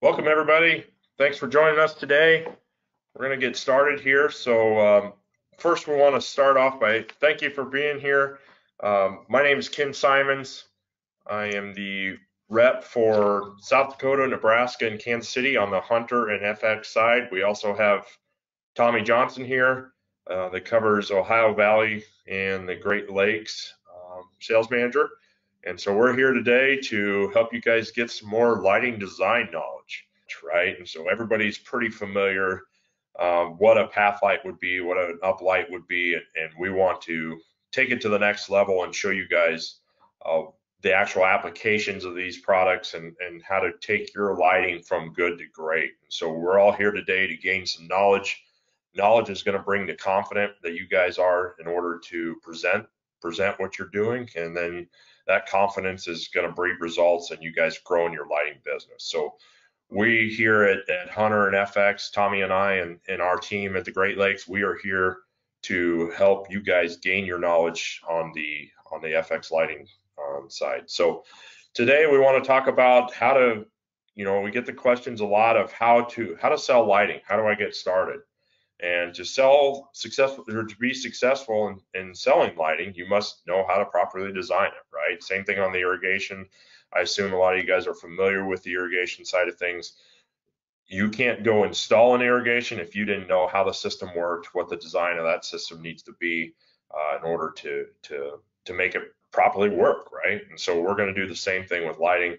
Welcome everybody. Thanks for joining us today. We're going to get started here. So first we want to start off by thank you for being here. My name is Ken Simons. I am the rep for South Dakota, Nebraska, and Kansas City on the Hunter and FX side. We also have Tommy Johnson here that covers Ohio Valley and the Great Lakes, sales manager. And so we're here today to help you guys get some more lighting design knowledge, right? And so everybody's pretty familiar what a path light would be, what an uplight would be, and we want to take it to the next level and show you guys the actual applications of these products and how to take your lighting from good to great. And so we're all here today to gain some knowledge. Knowledge is going to bring the confidence that you guys are in order to present what you're doing, and then that confidence is going to breed results and you guys grow in your lighting business. So we here at Hunter and FX, Tommy and I and our team at the Great Lakes, we are here to help you guys gain your knowledge on the FX lighting side. So today we want to talk about how to, we get the questions a lot of how to sell lighting. How do I get started? And to sell successful, or to be successful in selling lighting, you must know how to properly design it, right? Same thing on the irrigation. I assume a lot of you guys are familiar with the irrigation side of things. You can't go install an irrigation if you didn't know how the system worked, what the design of that system needs to be in order to make it properly work, right? And so we're going to do the same thing with lighting.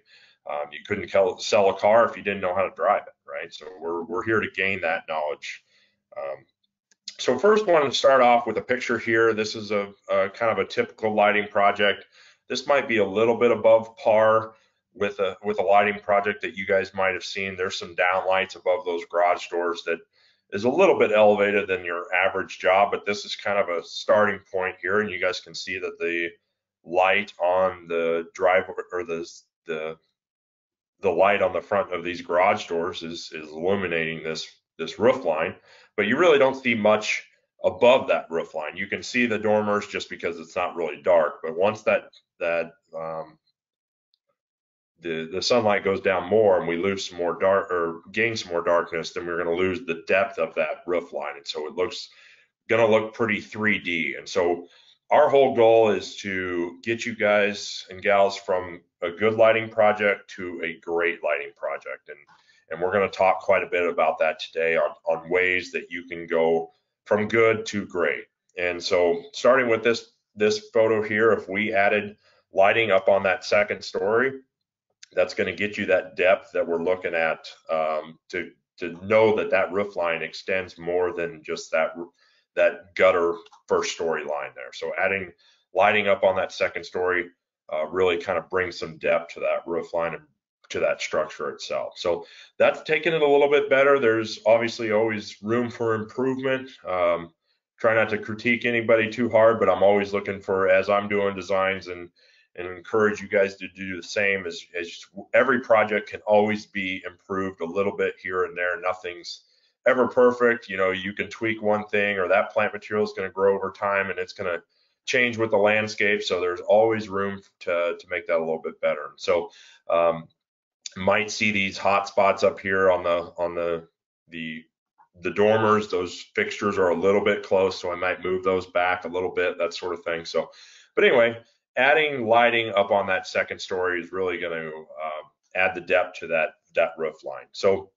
You couldn't sell a car if you didn't know how to drive it, right? So we're here to gain that knowledge. So first, I wanted to start off with a picture here. This is a kind of a typical lighting project. This might be a little bit above par with a lighting project that you guys might have seen. There's some downlights above those garage doors that is a little bit elevated than your average job, but this is kind of a starting point here, and you guys can see that the light on the driveway, or the light on the front of these garage doors is illuminating this roof line, but you really don't see much above that roof line. You can see the dormers just because it's not really dark, but once the sunlight goes down more and we lose some more dark or gain some more darkness, then we're going to lose the depth of that roof line, and so it looks going to look pretty 3D. And so our whole goal is to get you guys and gals from a good lighting project to a great lighting project, and we're going to talk quite a bit about that today on ways that you can go from good to great. And so starting with this photo here, if we added lighting up on that second story, that's going to get you that depth that we're looking at to know that roof line extends more than just that gutter first story line there. So adding lighting up on that second story really kind of brings some depth to that roof line and to that structure itself. So that's taking it a little bit better. There's obviously always room for improvement. Try not to critique anybody too hard, but I'm always looking for, as I'm doing designs, and encourage you guys to do the same, as every project can always be improved a little bit here and there. Nothing's ever perfect. You can tweak one thing, or that plant material is going to grow over time and it's going to change with the landscape. So there's always room to make that a little bit better. So might see these hot spots up here on the dormers. Those fixtures are a little bit close, so I might move those back a little bit, that sort of thing. So, but anyway, adding lighting up on that second story is really going to add the depth to that roof line. So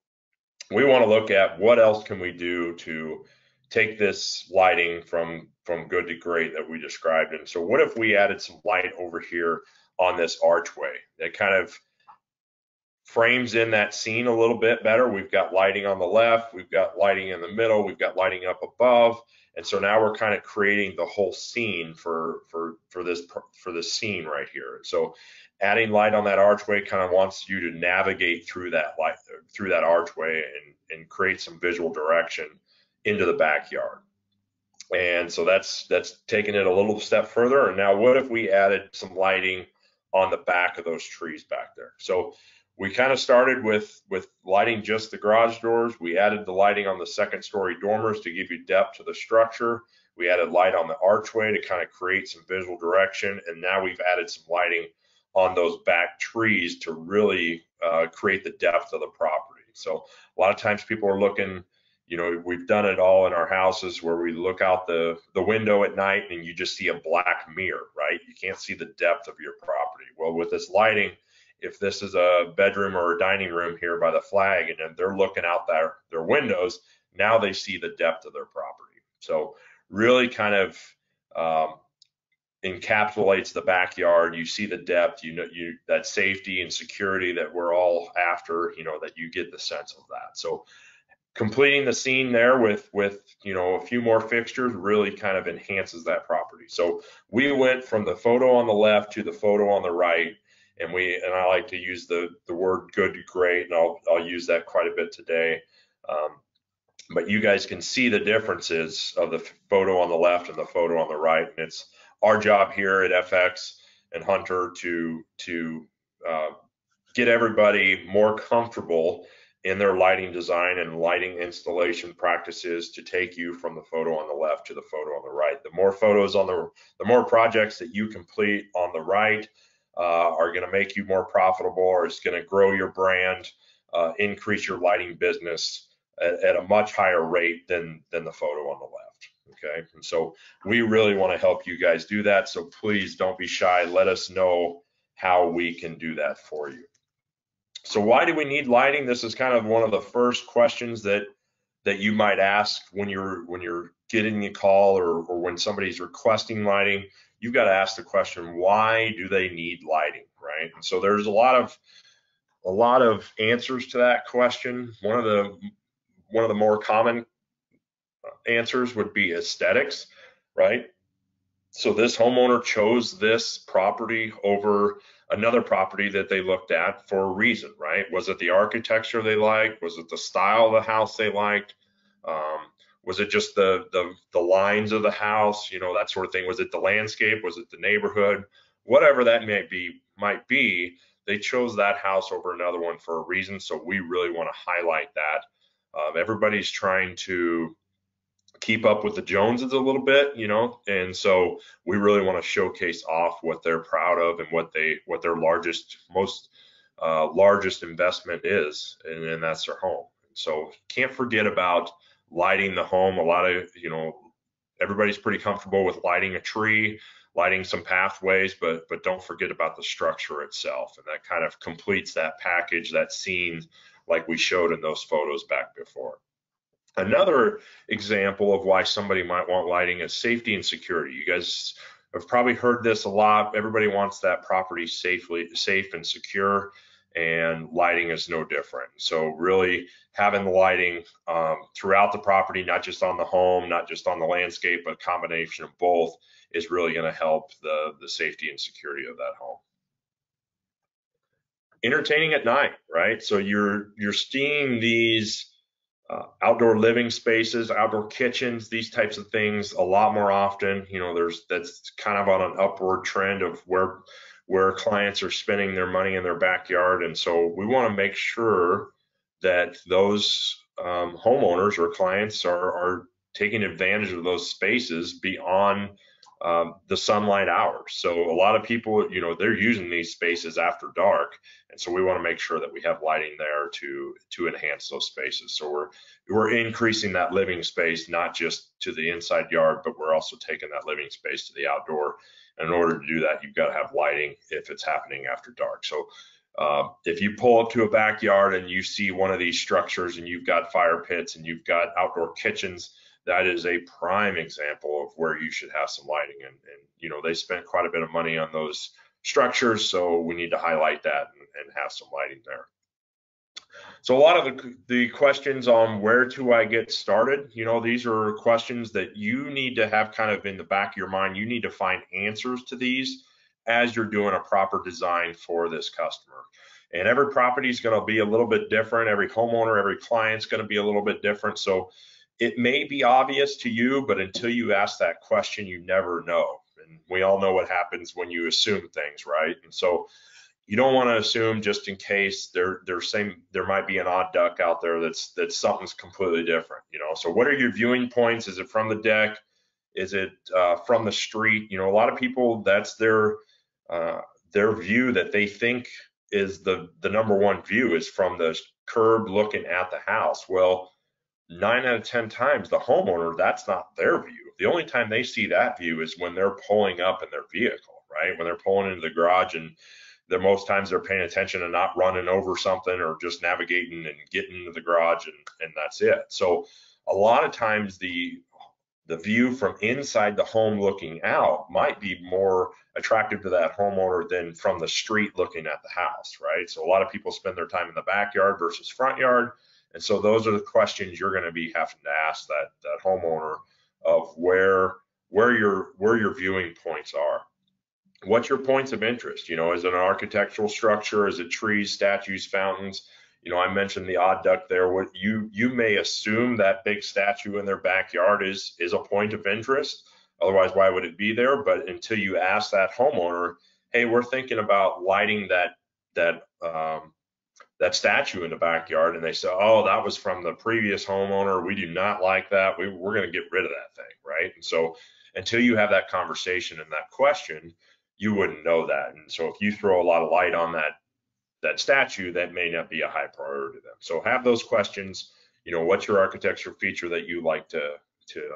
we want to look at what else can we do to take this lighting from good to great that we described. And so what if we added some light over here on this archway that kind of frames in that scene a little bit better? We've got lighting on the left, we've got lighting in the middle, we've got lighting up above, and so now we're kind of creating the whole scene for this scene right here. So adding light on that archway kind of wants you to navigate through that archway and create some visual direction into the backyard. And so that's taking it a little step further. And now what if we added some lighting on the back of those trees back there? So we kind of started with lighting just the garage doors. We added the lighting on the second story dormers to give you depth to the structure. We added light on the archway to kind of create some visual direction. And now we've added some lighting on those back trees to really create the depth of the property. So a lot of times people are looking, you know, we've done it all in our houses where we look out the window at night and you just see a black mirror, right? You can't see the depth of your property. Well, with this lighting, if this is a bedroom or a dining room here by the flag and they're looking out their windows, now they see the depth of their property. So really kind of encapsulates the backyard. You see the depth, you know, that safety and security that we're all after, you know, that you get the sense of that. So completing the scene there with you know, a few more fixtures really kind of enhances that property. So we went from the photo on the left to the photo on the right, and I like to use the word good to great, and I'll use that quite a bit today. But you guys can see the differences of the photo on the left and the photo on the right, and it's our job here at FX and Hunter to get everybody more comfortable in their lighting design and lighting installation practices to take you from the photo on the left to the photo on the right. The more photos on the more projects that you complete on the right are going to make you more profitable, or it's going to grow your brand, increase your lighting business at a much higher rate than the photo on the left. Okay, and so we really want to help you guys do that. So please don't be shy. Let us know how we can do that for you. So why do we need lighting? This is kind of one of the first questions that you might ask when you're getting a call or when somebody's requesting lighting. You've got to ask the question, why do they need lighting, right? And so there's a lot of answers to that question. One of the more common answers would be aesthetics, right? So this homeowner chose this property over another property that they looked at for a reason, right? Was it the architecture they liked? Was it the style of the house they liked? Was it just the lines of the house, you know, that sort of thing? Was it the landscape? Was it the neighborhood? Whatever that might be, they chose that house over another one for a reason. So we really want to highlight that. Everybody's trying to keep up with the Joneses a little bit, you know, and so we really want to showcase off what they're proud of and what their most largest investment is, and that's their home. So can't forget about lighting the home. A lot of, you know, everybody's pretty comfortable with lighting a tree, lighting some pathways, but don't forget about the structure itself, and that kind of completes that package, that scene like we showed in those photos back before. Another example of why somebody might want lighting is safety and security. You guys have probably heard this a lot. Everybody wants that property safe and secure, and lighting is no different. So really having the lighting throughout the property, not just on the home, not just on the landscape, but a combination of both, is really going to help the safety and security of that home. Entertaining at night, right? So you're seeing these outdoor living spaces, outdoor kitchens, these types of things a lot more often. You know, that's kind of on an upward trend of where clients are spending their money in their backyard. And so we want to make sure that those homeowners or clients are taking advantage of those spaces beyond the sunlight hours. So a lot of people, you know, they're using these spaces after dark, and so we want to make sure that we have lighting there to enhance those spaces. So we're increasing that living space, not just to the inside yard, but we're also taking that living space to the outdoor. And in order to do that, you've got to have lighting if it's happening after dark. So if you pull up to a backyard and you see one of these structures and you've got fire pits and you've got outdoor kitchens, that is a prime example of where you should have some lighting. And you know, they spent quite a bit of money on those structures, so we need to highlight that and have some lighting there. So a lot of the questions on where do I get started, you know, these are questions that you need to have kind of in the back of your mind. You need to find answers to these as you're doing a proper design for this customer. And every property is going to be a little bit different. Every homeowner, every client's going to be a little bit different. So it may be obvious to you, but until you ask that question, you never know. And we all know what happens when you assume things, right? And so you don't want to assume just in case there might be an odd duck out there that's something's completely different, you know. So what are your viewing points? Is it from the deck? Is it from the street? You know, a lot of people, that's their view that they think is the number one view is from the curb looking at the house. Well, 9 out of 10 times the homeowner, that's not their view. The only time they see that view is when they're pulling up in their vehicle, right? When they're pulling into the garage, and most times they're paying attention and not running over something or just navigating and getting into the garage, and that's it. So a lot of times the view from inside the home looking out might be more attractive to that homeowner than from the street looking at the house, right? So a lot of people spend their time in the backyard versus front yard. And so those are the questions you're going to be having to ask that homeowner of where your viewing points are. What's your points of interest? Is it an architectural structure? Is it trees, statues, fountains? I mentioned the odd duck there. What you may assume that big statue in their backyard is a point of interest. Otherwise, why would it be there? But until you ask that homeowner, hey, we're thinking about lighting that statue in the backyard, and they say, oh, that was from the previous homeowner. We do not like that. We're going to get rid of that thing, right? And so until you have that conversation and that question, you wouldn't know that. And so if you throw a lot of light on that statue, that may not be a high priority to them. So have those questions. What's your architectural feature that you like to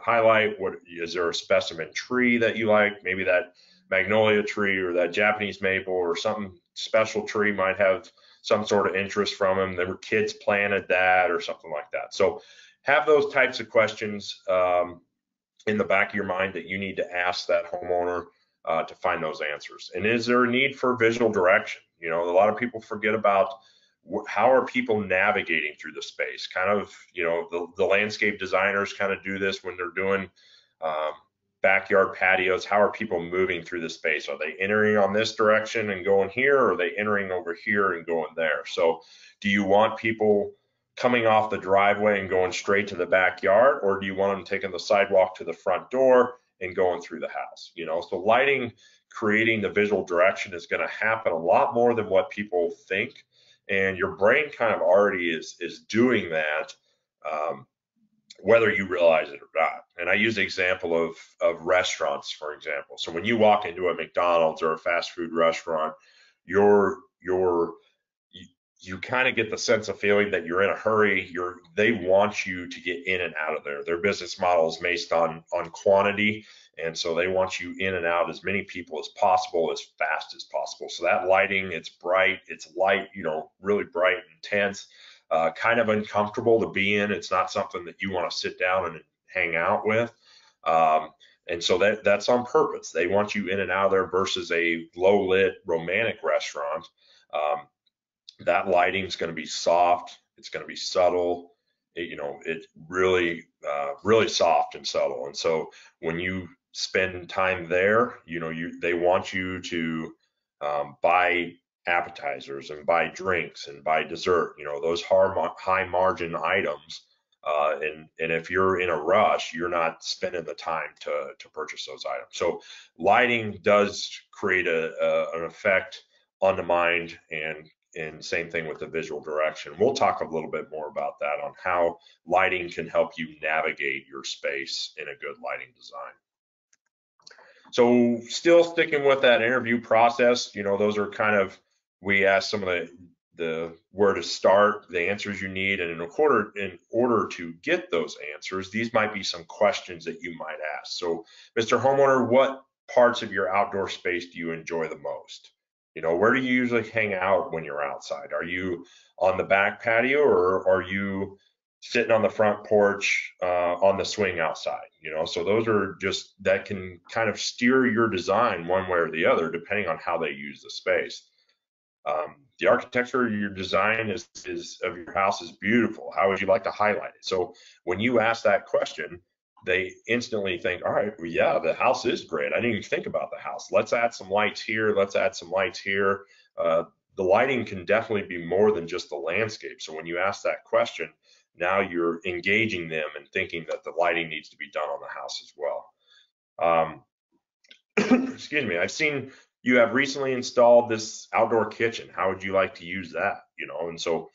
highlight? What is there a specimen tree that you like? Maybe that magnolia tree or that Japanese maple or some special tree might have some sort of interest from them. There were kids planted that or something like that. So have those types of questions in the back of your mind that you need to ask that homeowner to find those answers. And is there a need for visual direction? A lot of people forget about how are people navigating through the space. Kind of, the landscape designers kind of do this when they're doing backyard patios. How are people moving through the space? Are they entering on this direction and going here, or are they entering over here and going there? So do you want people coming off the driveway and going straight to the backyard, or do you want them taking the sidewalk to the front door and going through the house? So lighting, creating the visual direction is going to happen a lot more than what people think, and your brain kind of already is doing that, whether you realize it or not. And I use the example of restaurants, for example. So when you walk into a McDonald's or a fast food restaurant, you kind of get the sense of feeling that you're in a hurry. They want you to get in and out of there. Their business model is based on quantity, and so they want you in and out as many people as possible, as fast as possible. So that lighting, it's bright, it's light, really bright and intense, kind of uncomfortable to be in. It's not something that you want to sit down and hang out with. And so that's on purpose. They want you in and out of there versus a low lit romantic restaurant. That lighting is going to be soft. It's going to be subtle. It's really, really soft and subtle. And so when you spend time there, they want you to buy appetizers and buy drinks and buy dessert. Those high margin items. And if you're in a rush, you're not spending the time to purchase those items. So lighting does create an effect on the mind, and same thing with the visual direction. We'll talk a little bit more about that on how lighting can help you navigate your space in a good lighting design. So still sticking with that interview process, those are kind of, we ask some of the where to start, the answers you need, and in order to get those answers, these might be some questions that you might ask. So, Mr. Homeowner, what parts of your outdoor space do you enjoy the most? Where do you usually hang out when you're outside? Are you on the back patio, or are you sitting on the front porch on the swing outside? So those are just, that can kind of steer your design one way or the other, depending on how they use the space. The architecture of your design of your house is beautiful. How would you like to highlight it? So when you ask that question, they instantly think, all right, well, yeah, the house is great. I didn't even think about the house. Let's add some lights here. Let's add some lights here. The lighting can definitely be more than just the landscape. So when you ask that question, now you're engaging them and thinking that the lighting needs to be done on the house as well. Excuse me. I've seen you have recently installed this outdoor kitchen. How would you like to use that? And so,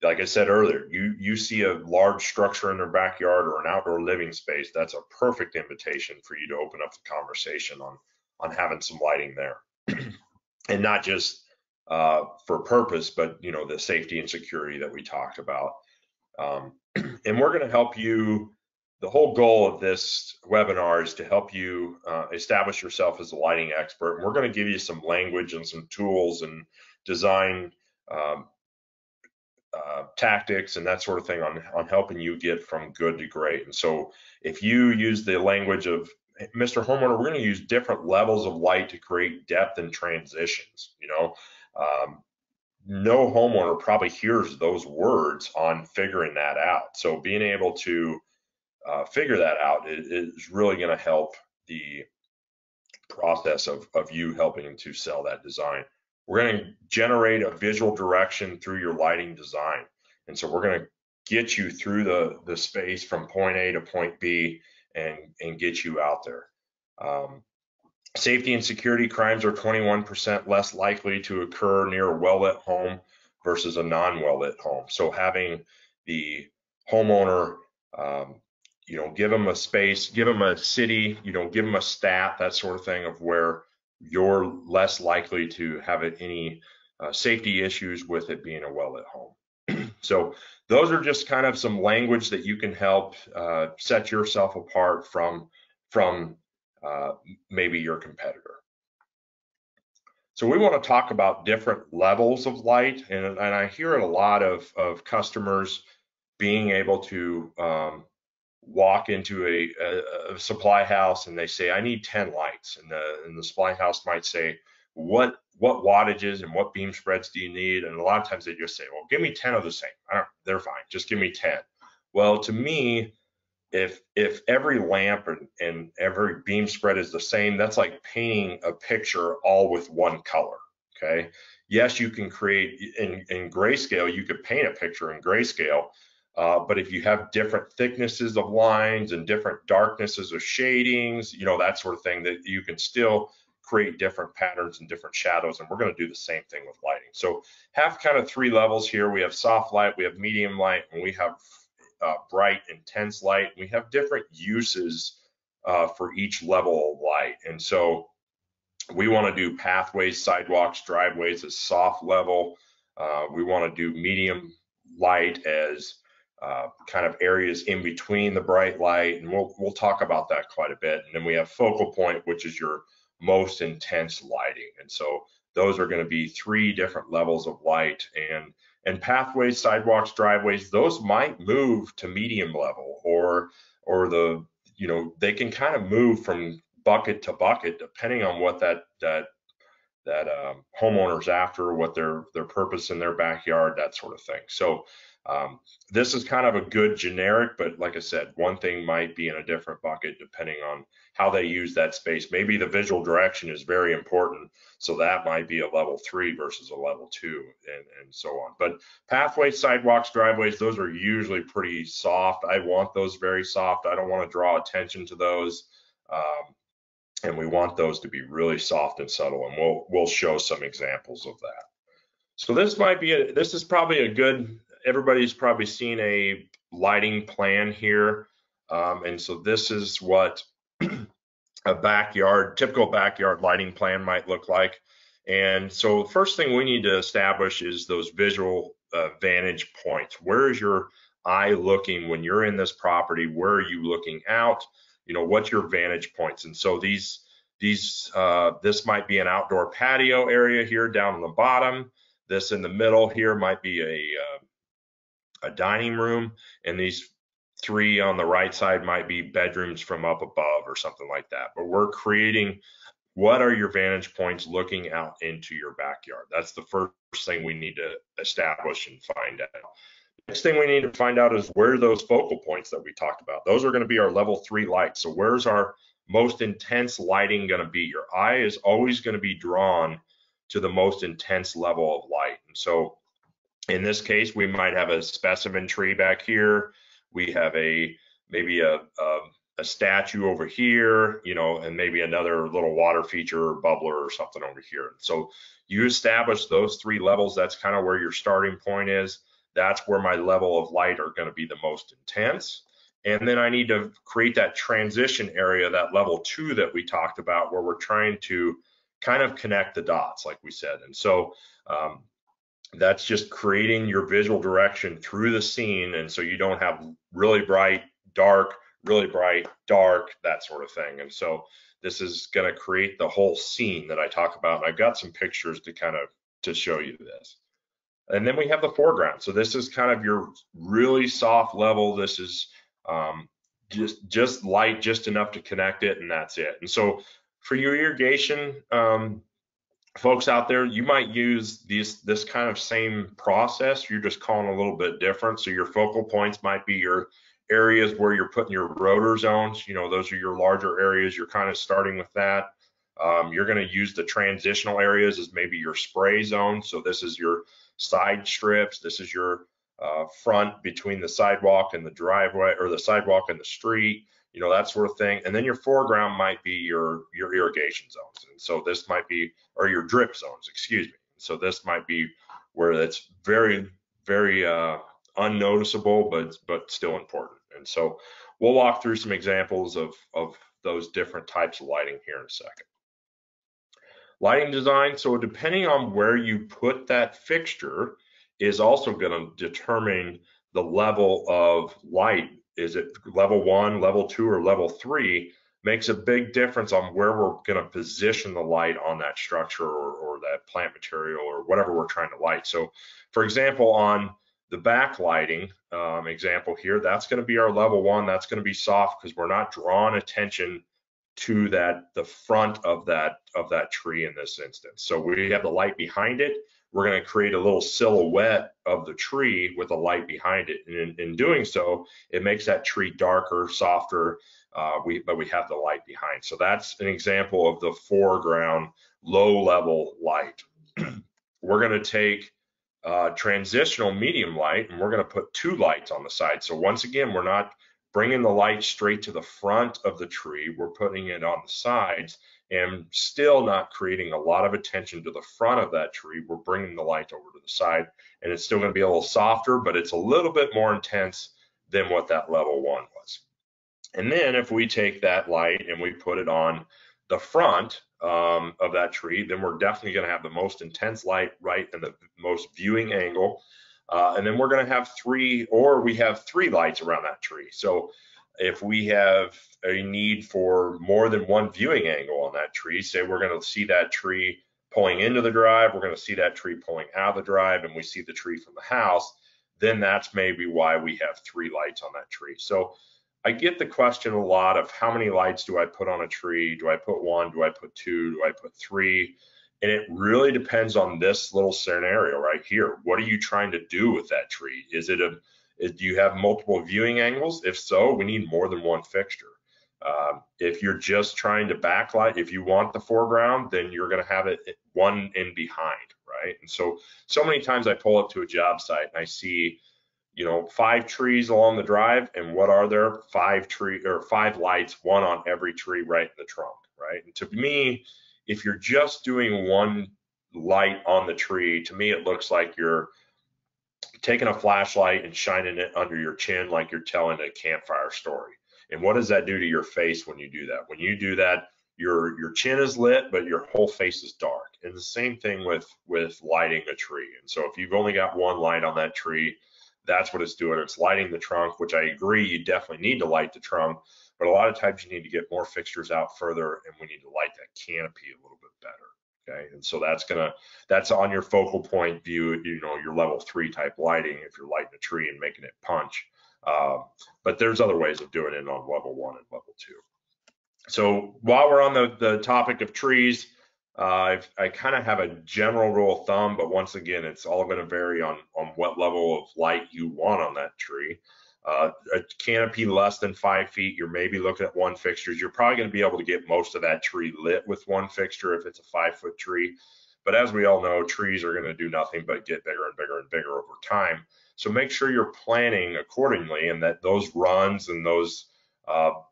like I said earlier, you see a large structure in their backyard or an outdoor living space, that's a perfect invitation for you to open up the conversation on having some lighting there. And not just for purpose, but you know, the safety and security that we talked about. And we're going to help you. The whole goal of this webinar is to help you establish yourself as a lighting expert. And we're going to give you some language and some tools and design tactics and that sort of thing on helping you get from good to great. And so if you use the language of Mr. Homeowner, we're going to use different levels of light to create depth and transitions. You know, no homeowner probably hears those words on figuring that out. So being able to figure that out is really going to help the process of you helping to sell that design. We're going to generate a visual direction through your lighting design. And so we're going to get you through the space from point A to point B and get you out there. Safety and security crimes are 21% less likely to occur near a well-lit home versus a non-well-lit home. So having the homeowner, you know, give them a space, give them a city, you know, give them a stat, that sort of thing, of where you're less likely to have any safety issues with it being a well-lit home. So those are just kind of some language that you can help set yourself apart from maybe your competitor. So we want to talk about different levels of light, and I hear a lot of customers being able to walk into a supply house and they say, I need 10 lights, and the supply house might say, what wattages and what beam spreads do you need? And a lot of times they just say, well, give me 10 of the same. They're fine, just give me 10. Well, to me, if every lamp and every beam spread is the same, that's like painting a picture all with one color. Okay. Yes, you can create in grayscale, you could paint a picture in grayscale, but if you have different thicknesses of lines and different darknesses of shadings, you know, that sort of thing, that you can still create different patterns and different shadows. And we're going to do the same thing with lighting. So have kind of three levels here. We have soft light, we have medium light, and we have bright, intense light. We have different uses for each level of light. And so we want to do pathways, sidewalks, driveways as soft level. We want to do medium light as kind of areas in between the bright light. And we'll talk about that quite a bit. And then we have focal point, which is your most intense lighting. And so those are going to be three different levels of light. And pathways, sidewalks, driveways, those might move to medium level, or the, you know, they can kind of move from bucket to bucket depending on what that homeowner's after, what their purpose in their backyard, that sort of thing. So this is kind of a good generic, but like I said, one thing might be in a different bucket depending on how they use that space. Maybe the visual direction is very important, so that might be a level 3 versus a level 2, and so on. But pathways, sidewalks, driveways, those are usually pretty soft. I want those very soft. I don't want to draw attention to those. And we want those to be really soft and subtle, and we'll show some examples of that. So this is probably a good, everybody's probably seen a lighting plan here. And so this is what a typical backyard lighting plan might look like. And so first thing we need to establish is those visual vantage points. Where is your eye looking when you're in this property? Where are you looking out? You know, what's your vantage points? And so this might be an outdoor patio area here down on the bottom. This in the middle here might be a dining room, and these three on the right side might be bedrooms from up above or something like that. But we're creating, what are your vantage points looking out into your backyard? That's the first thing we need to establish and find out. Next thing we need to find out is where those focal points that we talked about. Those are going to be our level 3 lights. So where's our most intense lighting going to be? Your eye is always going to be drawn to the most intense level of light. And so in this case, we might have a specimen tree back here. We have maybe a statue over here, you know, and maybe another little water feature or bubbler or something over here. So you establish those 3 levels. That's kind of where your starting point is. That's where my level of light are going to be the most intense. And then I need to create that transition area, that level 2 that we talked about, where we're trying to kind of connect the dots, like we said. And so That's just creating your visual direction through the scene, and so you don't have really bright, dark, really bright, dark, that sort of thing. And so this is going to create the whole scene that I talk about. And I've got some pictures to kind of to show you this. And then we have the foreground. So this is kind of your really soft level. This is just light, just enough to connect it, and that's it. And so for your irrigation folks out there, you might use this kind of same process. You're just calling a little bit different. So your focal points might be your areas where you're putting your rotor zones. You know, those are your larger areas. You're kind of starting with that. You're going to use the transitional areas as maybe your spray zone. So this is your side strips. This is your front between the sidewalk and the driveway, or the sidewalk and the street, you know, that sort of thing. And then your foreground might be your irrigation zones. And so this might be, or your drip zones, excuse me. So this might be where it's very, very unnoticeable, but still important. And so we'll walk through some examples of those different types of lighting here in a second. Lighting design, so depending on where you put that fixture is also going to determine the level of light. Is it level 1, level 2, or level 3? Makes a big difference on where we're going to position the light on that structure or that plant material or whatever we're trying to light. So for example, on the backlighting example here, that's going to be our level 1. That's going to be soft because we're not drawing attention to the front of that tree in this instance. So we have the light behind it. We're going to create a little silhouette of the tree with a light behind it. And in doing so, it makes that tree darker, softer, but we have the light behind. So that's an example of the foreground low level light. We're going to take transitional medium light, and we're going to put 2 lights on the side. So once again, we're not bringing the light straight to the front of the tree. We're putting it on the sides and still not creating a lot of attention to the front of that tree. We're bringing the light over to the side, and it's still going to be a little softer, but it's a little bit more intense than what that level 1 was. And then if we take that light and we put it on the front of that tree, then we're definitely going to have the most intense light right in the most viewing angle. And then we're going to have 3 lights around that tree. So if we have a need for more than one viewing angle on that tree, say we're going to see that tree pulling into the drive, we're going to see that tree pulling out of the drive, and we see the tree from the house, then that's maybe why we have 3 lights on that tree. So I get the question a lot of how many lights do I put on a tree? Do I put 1? Do I put 2? Do I put 3? And it really depends on this little scenario right here. What are you trying to do with that tree? Do you have multiple viewing angles? If so, we need more than 1 fixture. If you're just trying to backlight, if you want the foreground, then you're going to have it 1 in behind, right? And so many times I pull up to a job site and I see, you know, 5 trees along the drive, and what are there? 5 lights, 1 on every tree right in the trunk, right? And to me, if you're just doing 1 light on the tree, to me it looks like you're taking a flashlight and shining it under your chin like you're telling a campfire story. And what does that do to your face when you do that? When you do that, your chin is lit, but your whole face is dark. And the same thing with lighting a tree. And so if you've only got 1 light on that tree, that's what it's doing. It's lighting the trunk, which I agree, you definitely need to light the trunk, but a lot of times you need to get more fixtures out further, and we need to light that canopy a little bit better. Okay, and so that's on your focal point view, you know, your level 3 type lighting if you're lighting a tree and making it punch. But there's other ways of doing it on level 1 and level 2. So while we're on the topic of trees, I kind of have a general rule of thumb, but once again, it's all going to vary on what level of light you want on that tree. A canopy less than 5 feet, you're maybe looking at 1 fixture. You're probably going to be able to get most of that tree lit with 1 fixture if it's a 5-foot tree. But as we all know, trees are going to do nothing but get bigger and bigger and bigger over time. So make sure you're planning accordingly, and that those runs and those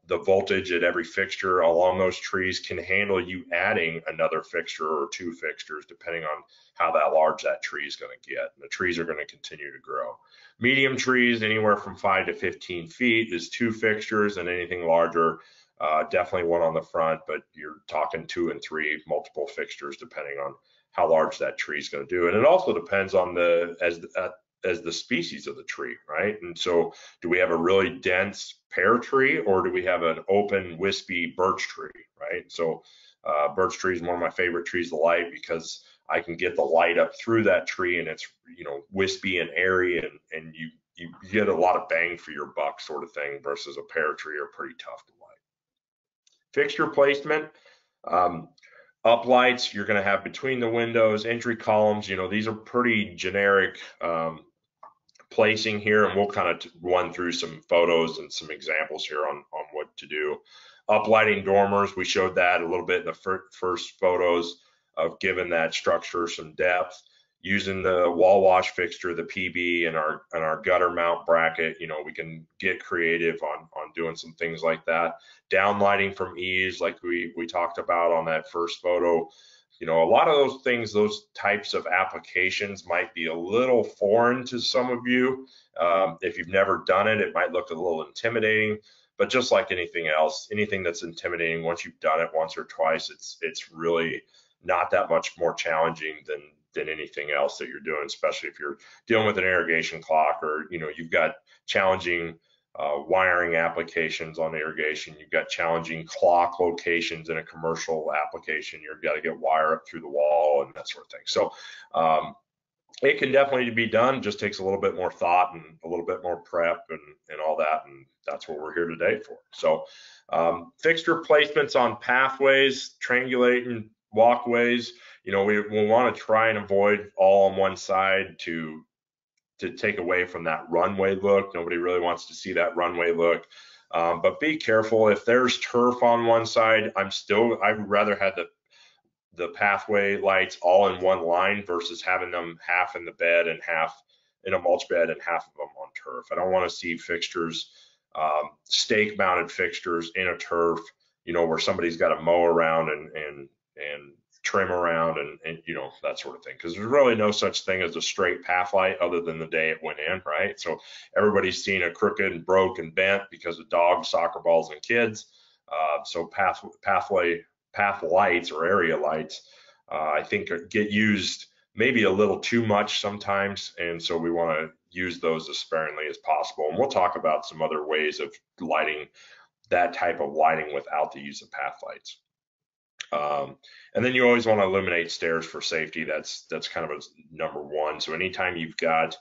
the voltage at every fixture along those trees can handle you adding another fixture or 2 fixtures, depending on how large that tree is going to get. And the trees are going to continue to grow. Medium trees, anywhere from 5 to 15 feet, is 2 fixtures, and anything larger, definitely 1 on the front, but you're talking 2 and 3, multiple fixtures, depending on how large that tree is going to do. And it also depends on as the species of the tree, right? And so do we have a really dense pear tree, or do we have an open wispy birch tree, right? So birch tree is one of my favorite trees to light because I can get the light up through that tree, and it's, you know, wispy and airy, and you get a lot of bang for your buck sort of thing, versus a pear tree are pretty tough to light. Fixture placement. Uplights you're going to have between the windows, entry columns, you know, these are pretty generic placing here, and we'll kind of run through some photos and some examples here on what to do. Uplighting dormers, we showed that a little bit in the first photos of giving that structure some depth. Using the wall wash fixture, the PB, and our gutter mount bracket, you know, we can get creative on doing some things like that. Downlighting from eaves, like we talked about on that first photo. You know, a lot of those things, those types of applications might be a little foreign to some of you. If you've never done it, it might look a little intimidating. But just like anything else, anything that's intimidating, once you've done it once or twice, it's really not that much more challenging than anything else that you're doing, especially if you're dealing with an irrigation clock, or, you know, you've got challenging wiring applications on irrigation, you've got challenging clock locations in a commercial application, you've got to get wire up through the wall and that sort of thing. So it can definitely be done, just takes a little bit more thought and a little bit more prep and all that, and that's what we're here today for. So fixture placements on pathways, triangulating walkways, you know, we want to try and avoid all on one side to take away from that runway look. Nobody really wants to see that runway look. But be careful, if there's turf on one side, I'd rather have the pathway lights all in one line versus having them half in the bed and half in a mulch bed and half of them on turf. I don't want to see fixtures, stake mounted fixtures in a turf, you know, where somebody's got to mow around and trim around and you know, that sort of thing, because there's really no such thing as a straight path light other than the day it went in, right? So everybody's seen a crooked and broke and bent because of dogs, soccer balls, and kids. So path lights or area lights, I think get used maybe a little too much sometimes, and so we want to use those as sparingly as possible. And we'll talk about some other ways of lighting that type of lighting without the use of path lights. And then you always want to illuminate stairs for safety. That's kind of a number one. So anytime you've got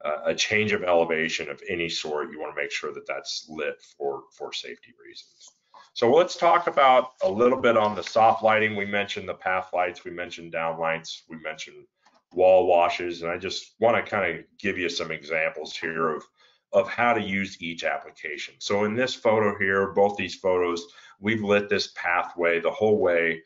a change of elevation of any sort, you want to make sure that that's lit for safety reasons. So let's talk about a little bit on the soft lighting. We mentioned the path lights, we mentioned down lights, we mentioned wall washes, and I just want to kind of give you some examples here of how to use each application. So in this photo here, both these photos, we've lit this pathway the whole way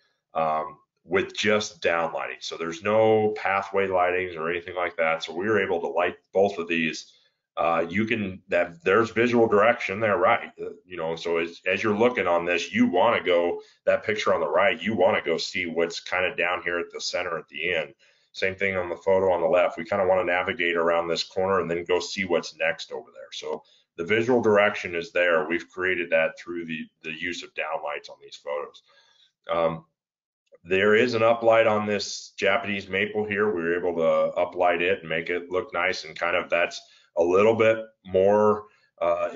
with just down lighting. So there's no pathway lightings or anything like that. So we were able to light both of these. There's visual direction there, right? You know, so as you're looking on this, you want to go, that picture on the right, you want to go see what's kind of down here at the center at the end. Same thing on the photo on the left. We kind of want to navigate around this corner and then go see what's next over there. So the visual direction is there. We've created that through the use of downlights on these photos. There is an uplight on this Japanese maple here. We were able to uplight it and make it look nice, and kind of that's a little bit more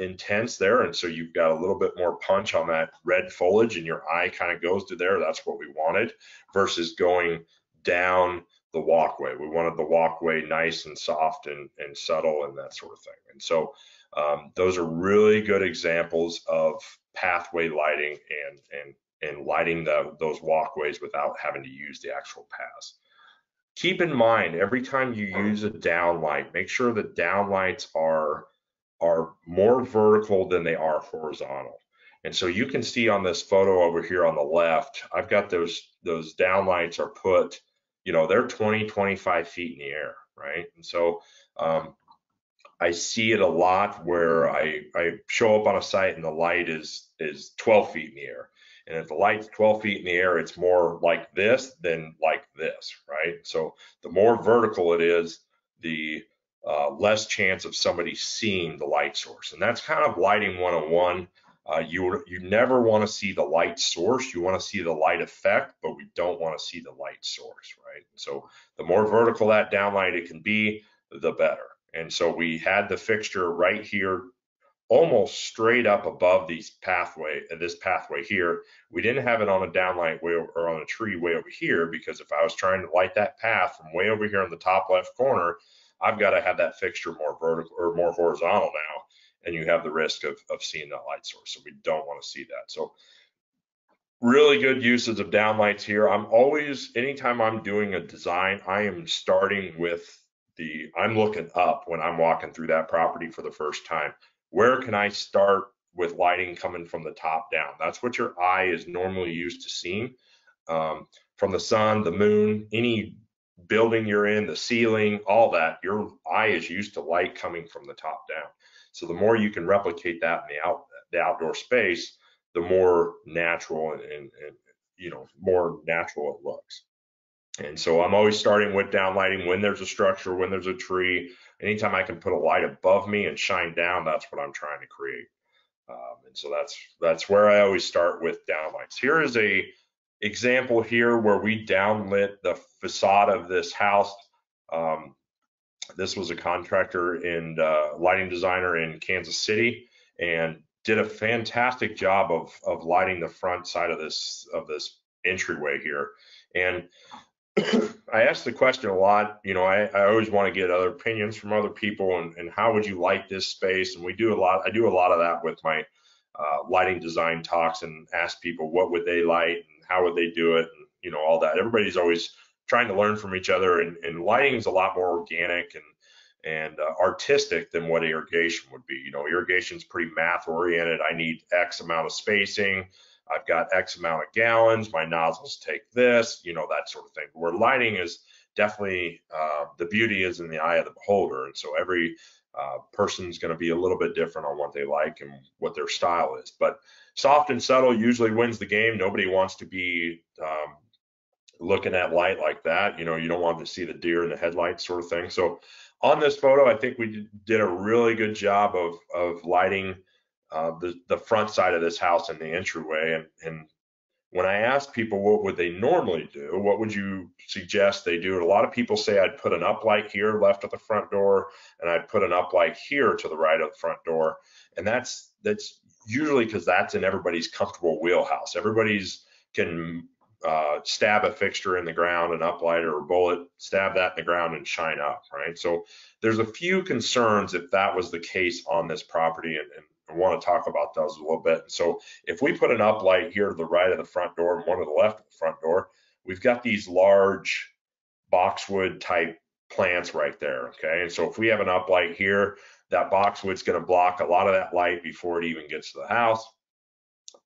intense there. And so you've got a little bit more punch on that red foliage, and your eye kind of goes to there. That's what we wanted, versus going down the walkway. We wanted the walkway nice and soft and subtle and that sort of thing. And so those are really good examples of pathway lighting and lighting those walkways without having to use the actual paths. Keep in mind, every time you use a downlight, make sure that downlights are more vertical than they are horizontal. And so you can see on this photo over here on the left, I've got those downlights are put, you know, they're 20, 25 feet in the air, right? And so I see it a lot where I show up on a site and the light is 12 feet in the air. And if the light's 12 feet in the air, it's more like this than like this, right? So the more vertical it is, the less chance of somebody seeing the light source. And that's kind of lighting 101. You never want to see the light source. You want to see the light effect, but we don't want to see the light source, right? So the more vertical that downlight it can be, the better. And so we had the fixture right here, almost straight up above this pathway here. We didn't have it on a downlight way or on a tree way over here, because if I was trying to light that path from way over here in the top left corner, I've got to have that fixture more vertical or more horizontal now, and you have the risk of seeing that light source. So we don't want to see that. So really good uses of downlights here. I'm always, anytime I'm doing a design, I am starting with I'm looking up when I'm walking through that property for the first time. Where can I start with lighting coming from the top down? That's what your eye is normally used to seeing. From the sun, the moon, any building you're in, the ceiling, all that, your eye is used to light coming from the top down. So the more you can replicate that in the outdoor space, the more natural and more natural it looks. And so I'm always starting with downlighting when there's a structure, when there's a tree. Anytime I can put a light above me and shine down, that's what I'm trying to create. And so that's where I always start with downlights. Here is a example here where we downlit the facade of this house. This was a contractor and lighting designer in Kansas City, and did a fantastic job of lighting the front side of this entryway here. And I ask the question a lot, I always want to get other opinions from other people, and how would you light this space? And I do a lot of that with my lighting design talks, and ask people what would they light and how would they do it, and all that. Everybody's always trying to learn from each other, and lighting is a lot more organic and artistic than what irrigation would be. Irrigation is pretty math oriented. I need X amount of spacing. I've got X amount of gallons. My nozzles take this, that sort of thing. Where lighting is definitely, the beauty is in the eye of the beholder. And so every person's going to be a little bit different on what they like and what their style is. But soft and subtle usually wins the game. Nobody wants to be looking at light like that. You don't want to see the deer in the headlights sort of thing. So on this photo, I think we did a really good job of lighting the front side of this house and the entryway. And when I ask people what would they normally do, what would you suggest they do? A lot of people say I'd put an uplight here left at the front door, and I'd put an uplight here to the right of the front door. And that's usually because that's in everybody's comfortable wheelhouse. Everybody's can stab a fixture in the ground, an uplight or a bullet, stab that in the ground and shine up, right? So there's a few concerns if that was the case on this property, and I want to talk about those a little bit. So if we put an uplight here to the right of the front door and one to the left of the front door, we've got these large boxwood type plants right there, okay? And so if we have an uplight here, that boxwood's going to block a lot of that light before it even gets to the house.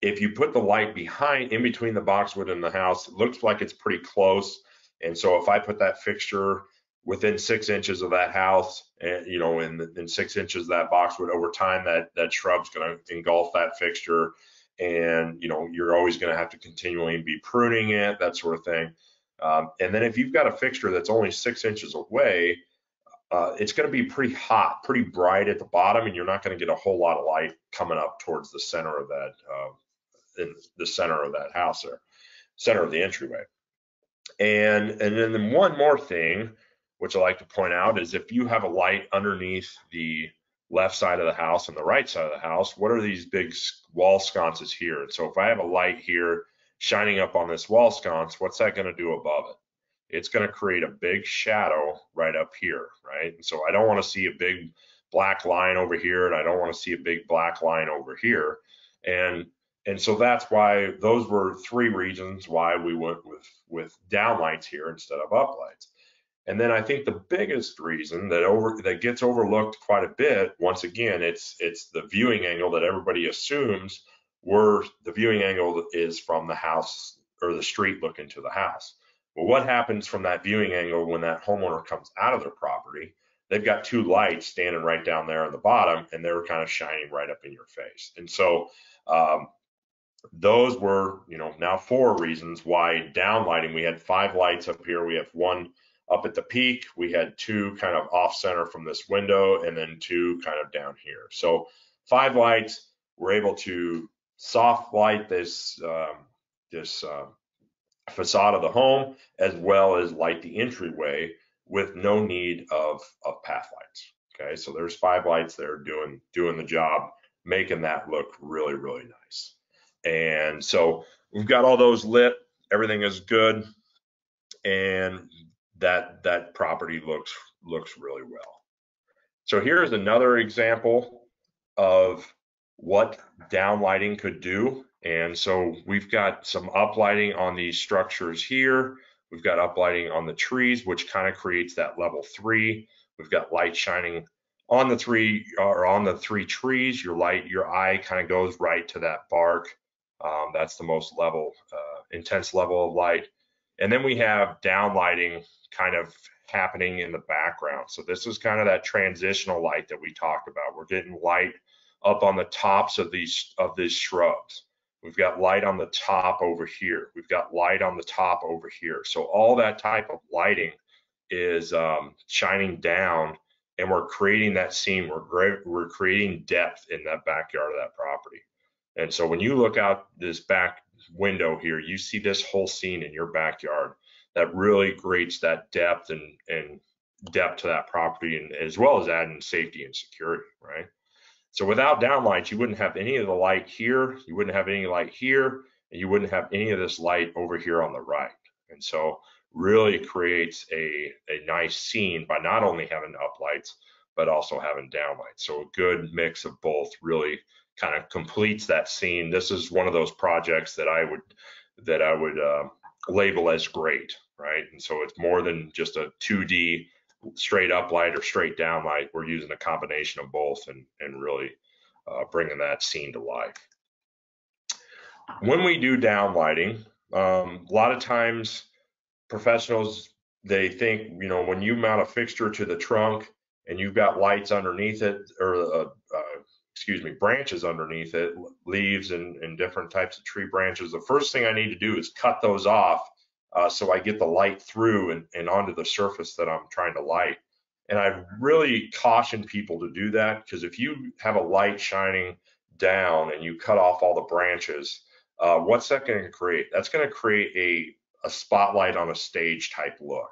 If you put the light in between the boxwood and the house, it looks like it's pretty close. And so if I put that fixture within 6 inches of that house, and in 6 inches of that boxwood, over time that shrub's going to engulf that fixture, and you're always going to have to continually be pruning it, that sort of thing. And then if you've got a fixture that's only 6 inches away, it's going to be pretty hot, pretty bright at the bottom, and you're not going to get a whole lot of light coming up towards the center of that, in the center of that house there, center of the entryway. And then one more thing, which I like to point out, is if you have a light underneath the left side of the house and the right side of the house, what are these big wall sconces here? And so if I have a light here shining up on this wall sconce, what's that going to do above it? It's going to create a big shadow right up here, right? And so I don't want to see a big black line over here, and I don't want to see a big black line over here. And so that's why those were 3 reasons why we went with downlights here instead of uplights. And then I think the biggest reason that gets overlooked quite a bit, once again, it's the viewing angle that everybody assumes the viewing angle is from the house or the street looking to the house. Well, what happens from that viewing angle when that homeowner comes out of their property? They've got 2 lights standing right down there on the bottom, and they're kind of shining right up in your face. And so those were, now 4 reasons why downlighting. We had 5 lights up here. We have 1 up at the peak. We had 2 kind of off center from this window, and then 2 kind of down here. So 5 lights. we're able to soft light this facade of the home, as well as light the entryway with no need of path lights. Okay, so there's 5 lights there doing the job, making that look really, really nice. And so we've got all those lit, everything is good, and that property looks really well. So here's another example of what downlighting could do. And so we've got some uplighting on these structures here. We've got uplighting on the trees, which kind of creates that level 3. We've got light shining on the 3 trees. Your eye kind of goes right to that bark. That's the most intense level of light. And then we have downlighting kind of happening in the background. So this is kind of that transitional light that we talked about. We're getting light up on the tops of these shrubs. We've got light on the top over here. We've got light on the top over here. So all that type of lighting is shining down, and we're creating that scene. We're creating depth in that backyard of that property. And so when you look out this back window here, you see this whole scene in your backyard that really creates that depth and depth to that property, and as well as adding safety and security, right? So without downlights, you wouldn't have any of the light here, you wouldn't have any light here, and you wouldn't have any of this light over here on the right. And so really creates a nice scene by not only having uplights, but also having downlights. So a good mix of both really kind of completes that scene. This is one of those projects that I would label as great, right? And so it's more than just a 2D straight up light or straight down light. We're using a combination of both and really bringing that scene to life. When we do down lighting, a lot of times professionals, they think, when you mount a fixture to the trunk and you've got lights underneath it, or branches underneath it, leaves and different types of tree branches, the first thing I need to do is cut those off so I get the light through and onto the surface that I'm trying to light. And I really caution people to do that, because if you have a light shining down and you cut off all the branches, what's that going to create? That's going to create a spotlight on a stage type look.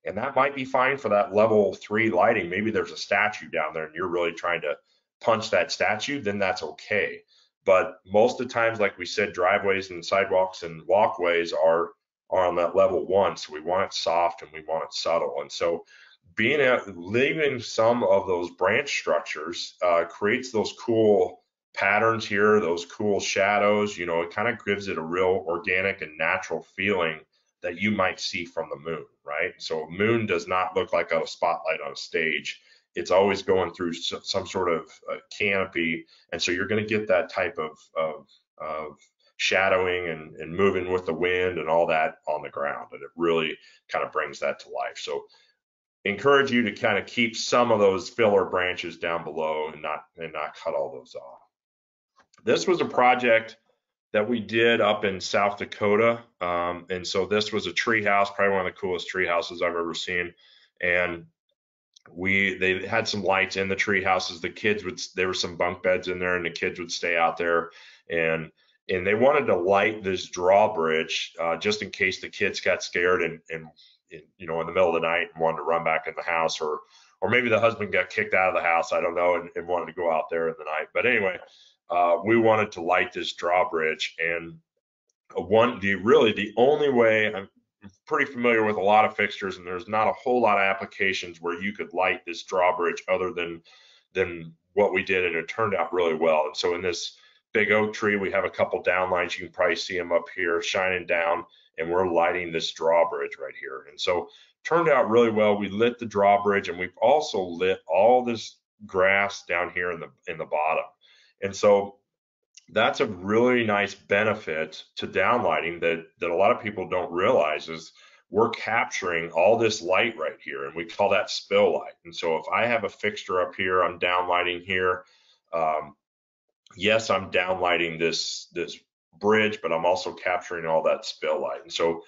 And that might be fine for that level 3 lighting. Maybe there's a statue down there and you're really trying to punch that statue, then that's okay. But most of the times, like we said, driveways and sidewalks and walkways are on that level 1. So we want it soft and we want it subtle. And so leaving some of those branch structures creates those cool patterns here, those cool shadows. It kind of gives it a real organic and natural feeling that you might see from the moon, right? So a moon does not look like a spotlight on a stage. It's always going through some sort of canopy, and so you're going to get that type of shadowing and moving with the wind and all that on the ground, and it really kind of brings that to life. So encourage you to kind of keep some of those filler branches down below and not cut all those off. This was a project that we did up in South Dakota, and so this was a tree house, probably one of the coolest tree houses I've ever seen. And they had some lights in the tree houses. There were some bunk beds in there, and the kids would stay out there, and they wanted to light this drawbridge just in case the kids got scared and in the middle of the night and wanted to run back in the house, or maybe the husband got kicked out of the house, I don't know, and wanted to go out there in the night. But anyway, we wanted to light this drawbridge, and the only way, I'm pretty familiar with a lot of fixtures, and there's not a whole lot of applications where you could light this drawbridge other than what we did, and it turned out really well. And so in this big oak tree, we have a couple downlights. You can probably see them up here shining down, and we're lighting this drawbridge right here. And so turned out really well. We lit the drawbridge, and we've also lit all this grass down here in the bottom. And so that's a really nice benefit to downlighting that a lot of people don't realize, is we're capturing all this light right here, and we call that spill light. And so if I have a fixture up here, I'm downlighting here. Yes, I'm downlighting this bridge, but I'm also capturing all that spill light. And so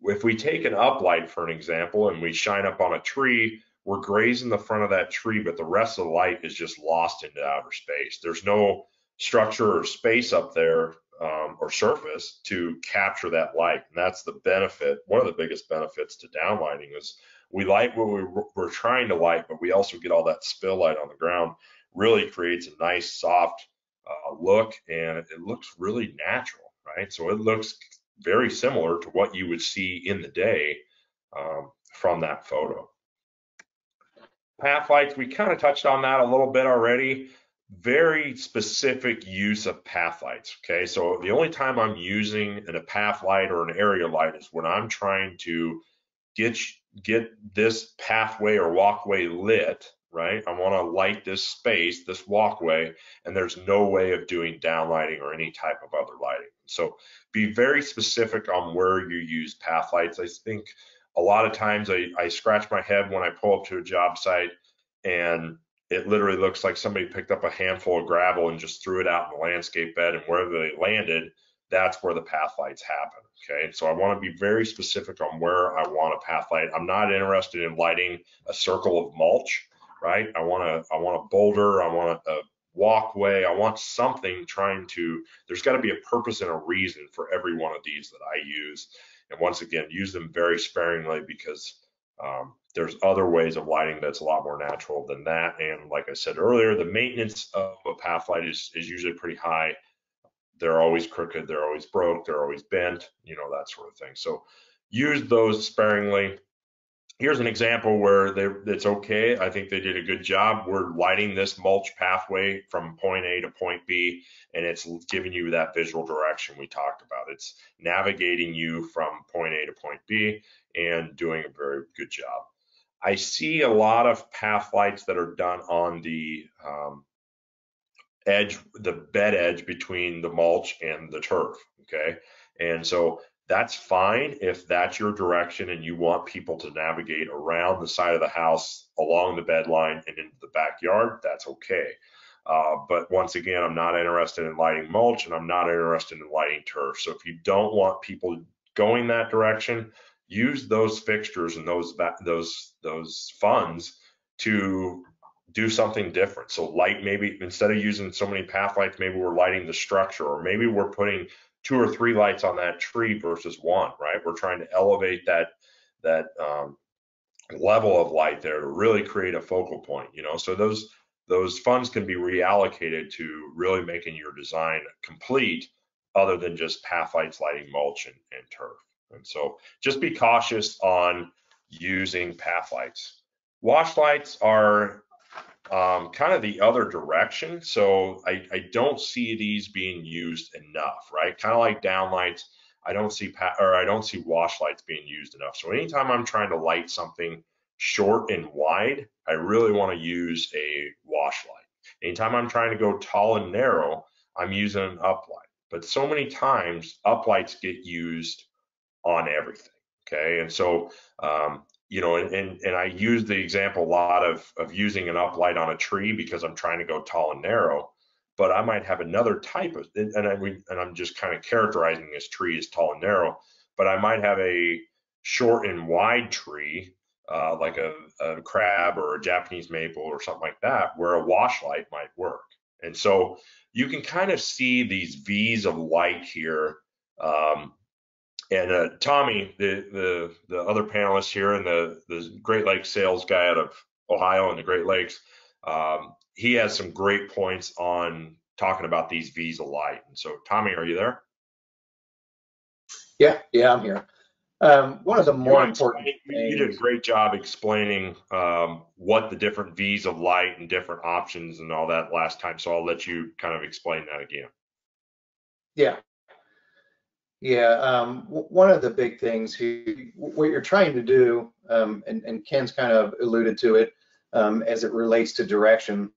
if we take an uplight, for an example, and we shine up on a tree, we're grazing the front of that tree, but the rest of the light is just lost into outer space. There's no structure or space up there, or surface to capture that light. And that's the benefit. One of the biggest benefits to downlighting is we light what we're trying to light, but we also get all that spill light on the ground. Really creates a nice soft look, and it looks really natural, right? So it looks very similar to what you would see in the day from that photo. Path lights, we kind of touched on that a little bit already. Very specific use of path lights, okay? So the only time I'm using a path light or an area light is when I'm trying to get this pathway or walkway lit, right? I want to light this space, this walkway, and there's no way of doing downlighting or any type of other lighting. So be very specific on where you use path lights. I think a lot of times I scratch my head when I pull up to a job site and it literally looks like somebody picked up a handful of gravel and just threw it out in the landscape bed, and wherever they landed, that's where the path lights happen. Okay, so I want to be very specific on where I want a path light. I'm not interested in lighting a circle of mulch, right? I want a boulder, I want a walkway, I want something there's got to be a purpose and a reason for every one of these that I use. And once again, use them very sparingly, because there's other ways of lighting that's a lot more natural than that. And like I said earlier, the maintenance of a path light is usually pretty high. They're always crooked, they're always broke, they're always bent, that sort of thing. So use those sparingly. Here's an example where it's okay. I think they did a good job. We're lighting this mulch pathway from point A to point B, and it's giving you that visual direction we talked about. It's navigating you from point A to point B and doing a very good job. I see a lot of path lights that are done on the bed edge between the mulch and the turf, okay? And so that's fine if that's your direction and you want people to navigate around the side of the house, along the bed line and into the backyard, that's okay. But once again, I'm not interested in lighting mulch, and I'm not interested in lighting turf. So if you don't want people going that direction, use those fixtures and those funds to do something different. So light, maybe instead of using so many path lights, maybe we're lighting the structure, or maybe we're putting 2 or 3 lights on that tree versus 1, right? We're trying to elevate that level of light there to really create a focal point, so those funds can be reallocated to really making your design complete, other than just path lights lighting mulch and turf. And so just be cautious on using path lights. Wash lights are kind of the other direction. So I don't see these being used enough, right? Kind of like downlights. I don't see wash lights being used enough. So anytime I'm trying to light something short and wide, I really want to use a wash light. Anytime I'm trying to go tall and narrow, I'm using an uplight. But so many times uplights get used on everything. Okay, and so and I use the example a lot of using an uplight on a tree because I'm trying to go tall and narrow, but I might have another type of, and I'm just kind of characterizing this tree as tall and narrow, but I might have a short and wide tree, like a crab or a Japanese maple or something like that, where a wash light might work. And so you can kind of see these V's of light here. And Tommy, the other panelist here, and the Great Lakes sales guy out of Ohio and the Great Lakes, he has some great points on talking about these V's of light. And so, Tommy, are you there? Yeah, I'm here. One of the more important things, you did a great job explaining what the different V's of light and different options and all that last time. So I'll let you kind of explain that again. Yeah. One of the big things here, what you're trying to do, and Ken's kind of alluded to it as it relates to direction,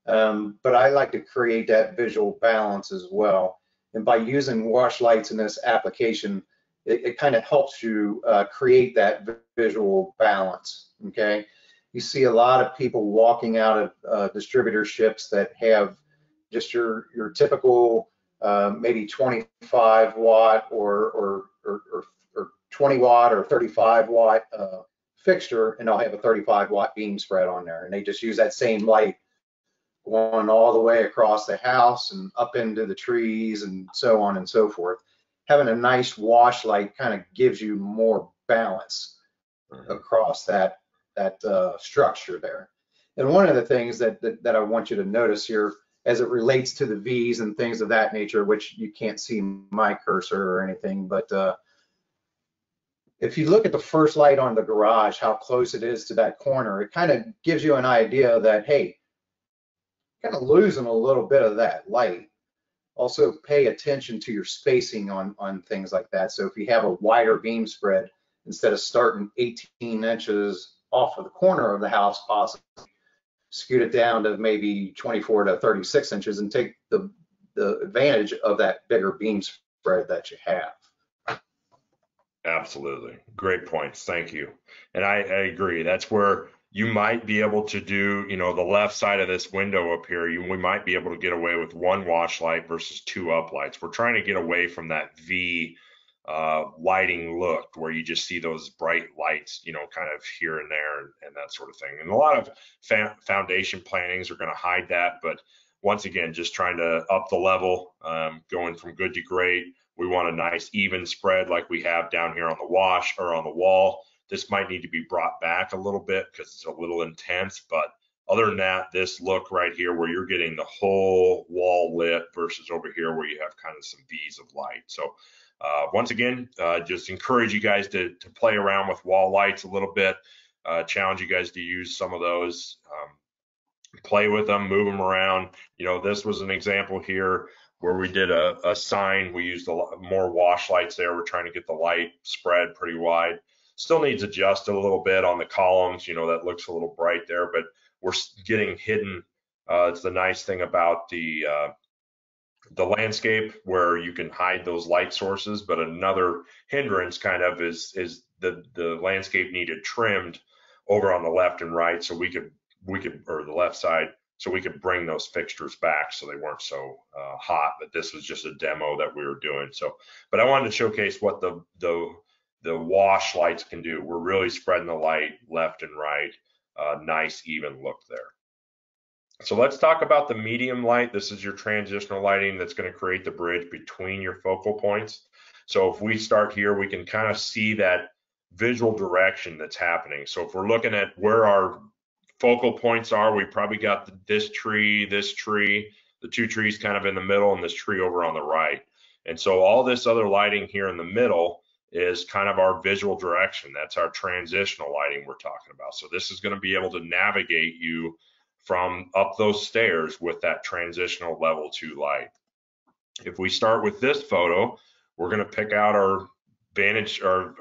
but I like to create that visual balance as well. And by using wash lights in this application, it kind of helps you create that visual balance, okay? You see a lot of people walking out of distributorships that have just your typical maybe 25 watt or 20 watt or 35 watt fixture, and they'll have a 35 watt beam spread on there, and they just use that same light going all the way across the house and up into the trees and so on and so forth. Having a nice wash light kind of gives you more balance across that structure there. And one of the things that I want you to notice here, as it relates to the V's and things of that nature, which you can't see my cursor or anything, but if you look at the first light on the garage, how close it is to that corner, it kind of gives you an idea that, hey, kind of losing a little bit of that light. Also pay attention to your spacing on things like that. So if you have a wider beam spread, instead of starting 18 inches off of the corner of the house, possibly scoot it down to maybe 24 to 36 inches and take the advantage of that bigger beam spread that you have. Absolutely. Great points. Thank you. And I agree. That's where you might be able to do, you know, the left side of this window up here, we might be able to get away with one wash light versus two up lights. We're trying to get away from that V lighting look where you just see those bright lights, you know, kind of here and there and that sort of thing. And a lot of foundation plannings are going to hide that. But once again, just trying to up the level, going from good to great. We want a nice even spread like we have down here on the wash or on the wall. This might need to be brought back a little bit because it's a little intense, but other than that, this look right here where you're getting the whole wall lit versus over here where you have kind of some V's of light. So once again, just encourage you guys to play around with wall lights a little bit, challenge you guys to use some of those, play with them, move them around. You know, this was an example here where we did a sign. We used a lot more wash lights there. We're trying to get the light spread pretty wide. Still needs adjusted a little bit on the columns. You know, that looks a little bright there, but we're getting hidden. It's the nice thing about the landscape where you can hide those light sources. But another hindrance kind of is the landscape needed trimmed over on the left and right, so we could or the left side, so we could bring those fixtures back so they weren't so hot. But this was just a demo that we were doing. So, but I wanted to showcase what the wash lights can do. We're really spreading the light left and right, nice even look there. So let's talk about the medium light. This is your transitional lighting that's going to create the bridge between your focal points. So if we start here, we can kind of see that visual direction that's happening. So if we're looking at where our focal points are, we probably got this tree, the two trees kind of in the middle, and this tree over on the right. And so all this other lighting here in the middle is kind of our visual direction. That's our transitional lighting we're talking about. So this is going to be able to navigate you from up those stairs with that transitional level 2 light. If we start with this photo, we're going to pick out our vantage, our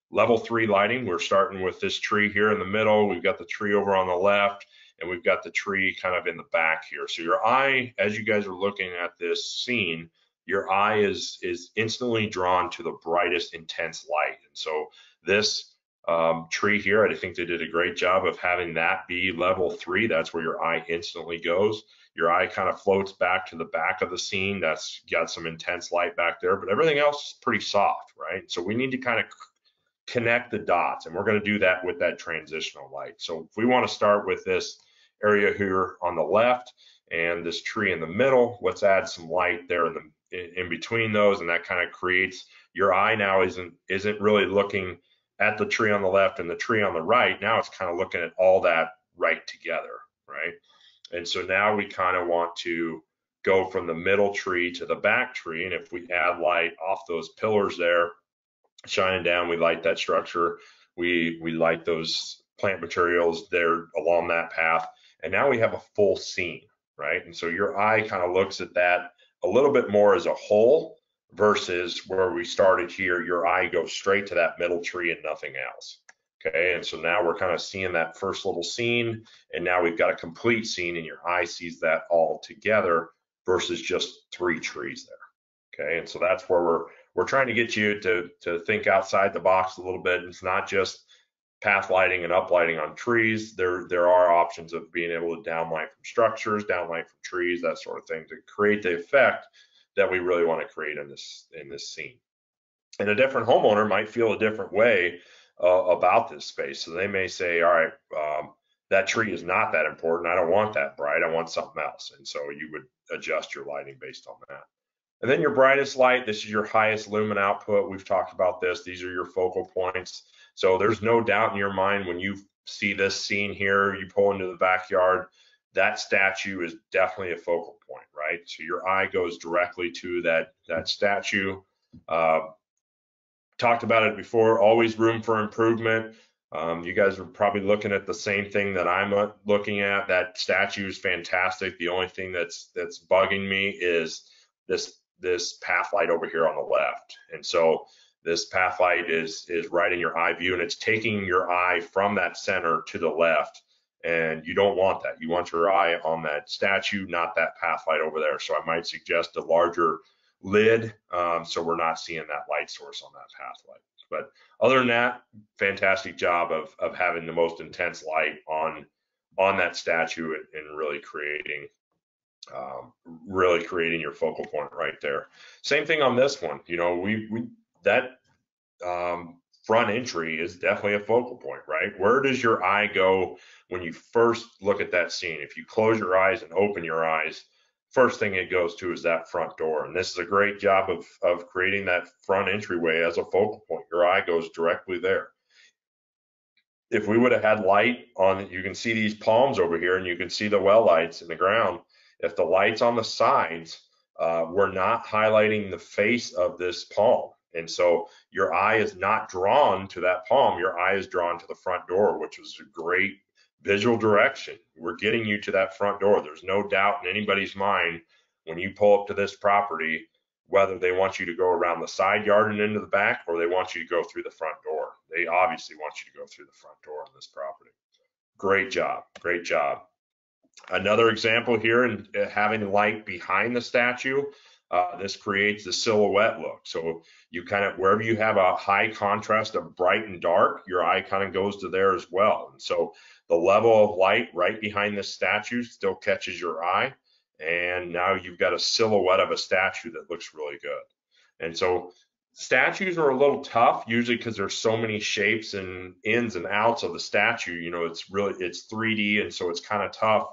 level 3 lighting. We're starting with this tree here in the middle. We've got the tree over on the left, and we've got the tree kind of in the back here. So your eye, as you guys are looking at this scene, your eye is instantly drawn to the brightest intense light. And so this tree here, I think they did a great job of having that be level 3. That's where your eye instantly goes. Your eye kind of floats back to the back of the scene. That's got some intense light back there, but everything else is pretty soft, right? So we need to kind of connect the dots, and we're going to do that with that transitional light. So if we want to start with this area here on the left and this tree in the middle, let's add some light there in between those, and that kind of creates, your eye now isn't really looking at the tree on the left and the tree on the right. Now it's kind of looking at all that right together, right? And so now we kind of want to go from the middle tree to the back tree, and if we add light off those pillars there, shining down, we light that structure, we light those plant materials there along that path, and now we have a full scene, right? And so your eye kind of looks at that a little bit more as a whole versus where we started here. Your eye goes straight to that middle tree and nothing else. Okay, and so now we're kind of seeing that first little scene, and now we've got a complete scene, and your eye sees that all together versus just 3 trees there. Okay, and so that's where we're trying to get you to think outside the box a little bit. It's not just path lighting and uplighting on trees. There are options of being able to downlight from structures, downlight from trees, that sort of thing, to create the effect that we really want to create in this scene. And a different homeowner might feel a different way about this space. So they may say, all right, that tree is not that important. I don't want that bright. I want something else. And so you would adjust your lighting based on that. And then your brightest light, this is your highest lumen output. We've talked about this. These are your focal points. So there's no doubt in your mind when you see this scene here, you pull into the backyard, that statue is definitely a focal point, right? So your eye goes directly to that statue. Talked about it before, always room for improvement. You guys are probably looking at the same thing that I'm looking at. That statue is fantastic. The only thing that's bugging me is this path light over here on the left. And so this path light is right in your eye view, and it's taking your eye from that center to the left. And you don't want that. You want your eye on that statue, not that path light over there. So I might suggest a larger lid, so we're not seeing that light source on that path light. But other than that, fantastic job of having the most intense light on that statue and really creating your focal point right there. Same thing on this one. You know, that front entry is definitely a focal point, right? Where does your eye go when you first look at that scene? If you close your eyes and open your eyes, first thing it goes to is that front door. And this is a great job of creating that front entryway as a focal point. Your eye goes directly there. If we would have had light on, you can see these palms over here, and you can see the well lights in the ground. If the lights on the sides were not highlighting the face of this palm, and so your eye is not drawn to that palm, your eye is drawn to the front door, which is a great visual direction. We're getting you to that front door. There's no doubt in anybody's mind when you pull up to this property, whether they want you to go around the side yard and into the back, or they want you to go through the front door. They obviously want you to go through the front door on this property. Great job, great job. Another example here in having light behind the statue, this creates the silhouette look. So you kind of, wherever you have a high contrast of bright and dark, your eye kind of goes to there as well. And so the level of light right behind this statue still catches your eye. And now you've got a silhouette of a statue that looks really good. And so statues are a little tough, usually because there's so many shapes and ins and outs of the statue. You know, it's 3D, and so it's kind of tough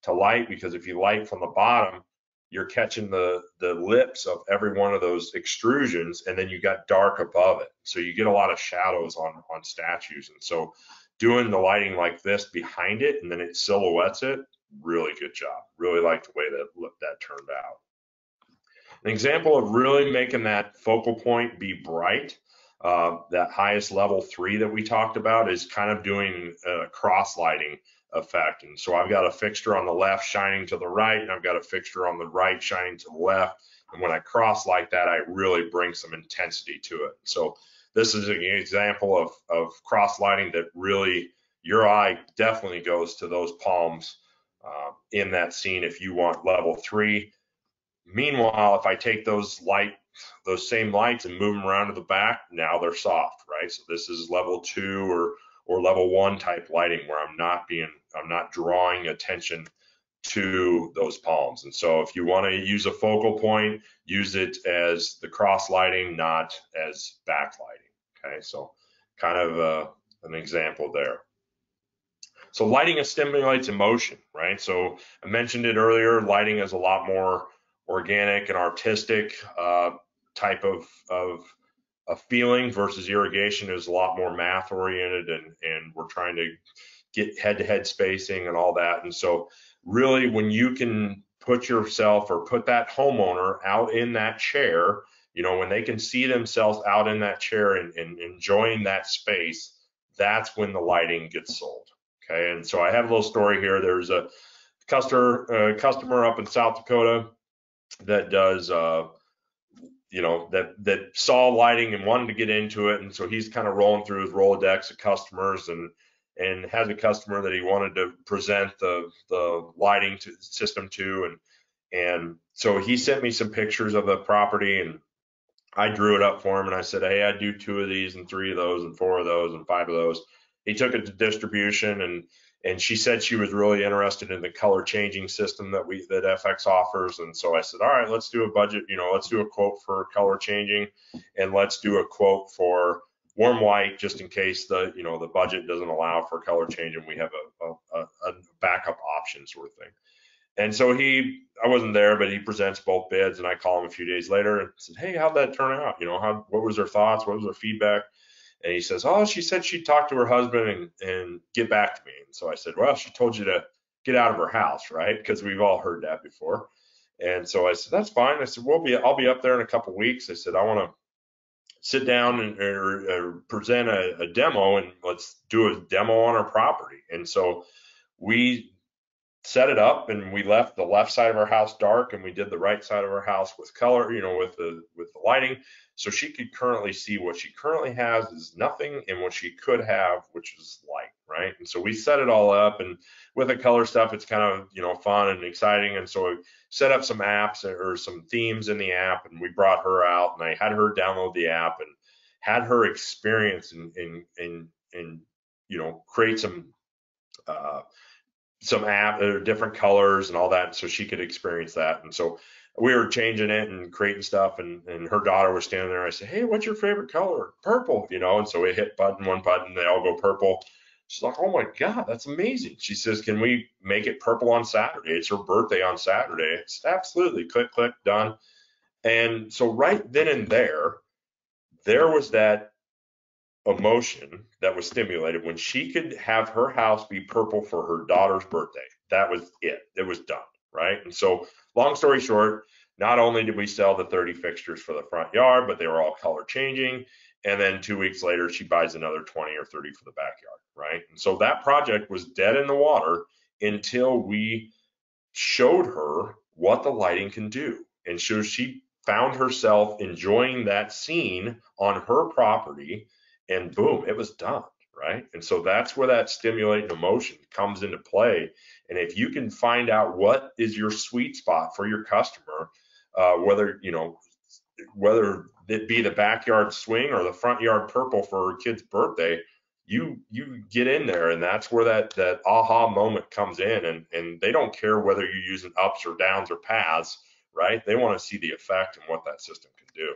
to light, because if you light from the bottom, you're catching the lips of every one of those extrusions, and then you got dark above it. So you get a lot of shadows on statues. And so doing the lighting like this behind it, and then it silhouettes it, really good job. Really like the way that turned out. An example of really making that focal point be bright, that highest level 3 that we talked about, is kind of doing cross lighting effect. And so I've got a fixture on the left shining to the right, and I've got a fixture on the right shining to the left. And when I cross like that, I really bring some intensity to it. So this is an example of cross lighting that really, your eye definitely goes to those palms in that scene if you want level 3. Meanwhile, if I take those same lights and move them around to the back, now they're soft, right? So this is level 2 or level 1 type lighting, where I'm not drawing attention to those palms. And so if you want to use a focal point, use it as the cross lighting, not as backlighting. Okay, so kind of an example there. So lighting stimulates emotion, right? So I mentioned it earlier, lighting is a lot more organic and artistic type of a feeling, versus irrigation is a lot more math oriented, and we're trying to get head-to-head spacing and all that. And so really, when you can put yourself or put that homeowner out in that chair, you know, when they can see themselves out in that chair and enjoying that space, that's when the lighting gets sold. Okay, and so I have a little story here. There's a customer up in South Dakota that does you know, that saw lighting and wanted to get into it, and so he's kind of rolling through his Rolodex of customers, and has a customer that he wanted to present the lighting system to, and so he sent me some pictures of the property, and I drew it up for him, and I said, hey, I do 2 of these and 3 of those and 4 of those and 5 of those. He took it to distribution, and she said she was really interested in the color changing system that FX offers. And so I said, all right, let's do a budget, you know, let's do a quote for color changing, and let's do a quote for warm white, just in case the the budget doesn't allow for color change, and we have a backup option sort of thing. And so I wasn't there, but he presents both bids, and I call him a few days later and said, "Hey, how'd that turn out? What was their thoughts? What was their feedback?" And he says, "Oh, she said she'd talk to her husband and get back to me." And so I said, "Well, she told you to get out of her house, right?" Because we've all heard that before. And so I said, "That's fine." I said, I'll be up there in a couple weeks." I said, "I want to sit down or present a demo, and let's do a demo on our property." And so we set it up, and we left the left side of our house dark, and we did the right side of our house with color, with the lighting, so she could currently see what she currently has is nothing, and what she could have, which is light, right? And so we set it all up, and with the color stuff, it's kind of fun and exciting. And so we set up some apps or some themes in the app, and we brought her out, and I had her download the app and had her experience and create some app or different colors and all that, so she could experience that. And so we were changing it and creating stuff, and her daughter was standing there. I said, "Hey, what's your favorite color?" "Purple," and so we hit one button, they all go purple. She's like, "Oh my God, that's amazing." She says, "Can we make it purple on Saturday? It's her birthday on Saturday." I said, "Absolutely." Click, click, done. And so right then and there was that emotion that was stimulated when she could have her house be purple for her daughter's birthday. That was it. It was done, right? And so, long story short, not only did we sell the 30 fixtures for the front yard, but they were all color changing. And then 2 weeks later, she buys another 20 or 30 for the backyard, right? And so that project was dead in the water until we showed her what the lighting can do. And so she found herself enjoying that scene on her property, and boom, it was done, right? And so that's where that stimulating emotion comes into play. And if you can find out what is your sweet spot for your customer, whether it be the backyard swing or the front yard purple for her kid's birthday, you get in there, and that's where that aha moment comes in. And they don't care whether you're using ups or downs or paths, right? They want to see the effect and what that system can do.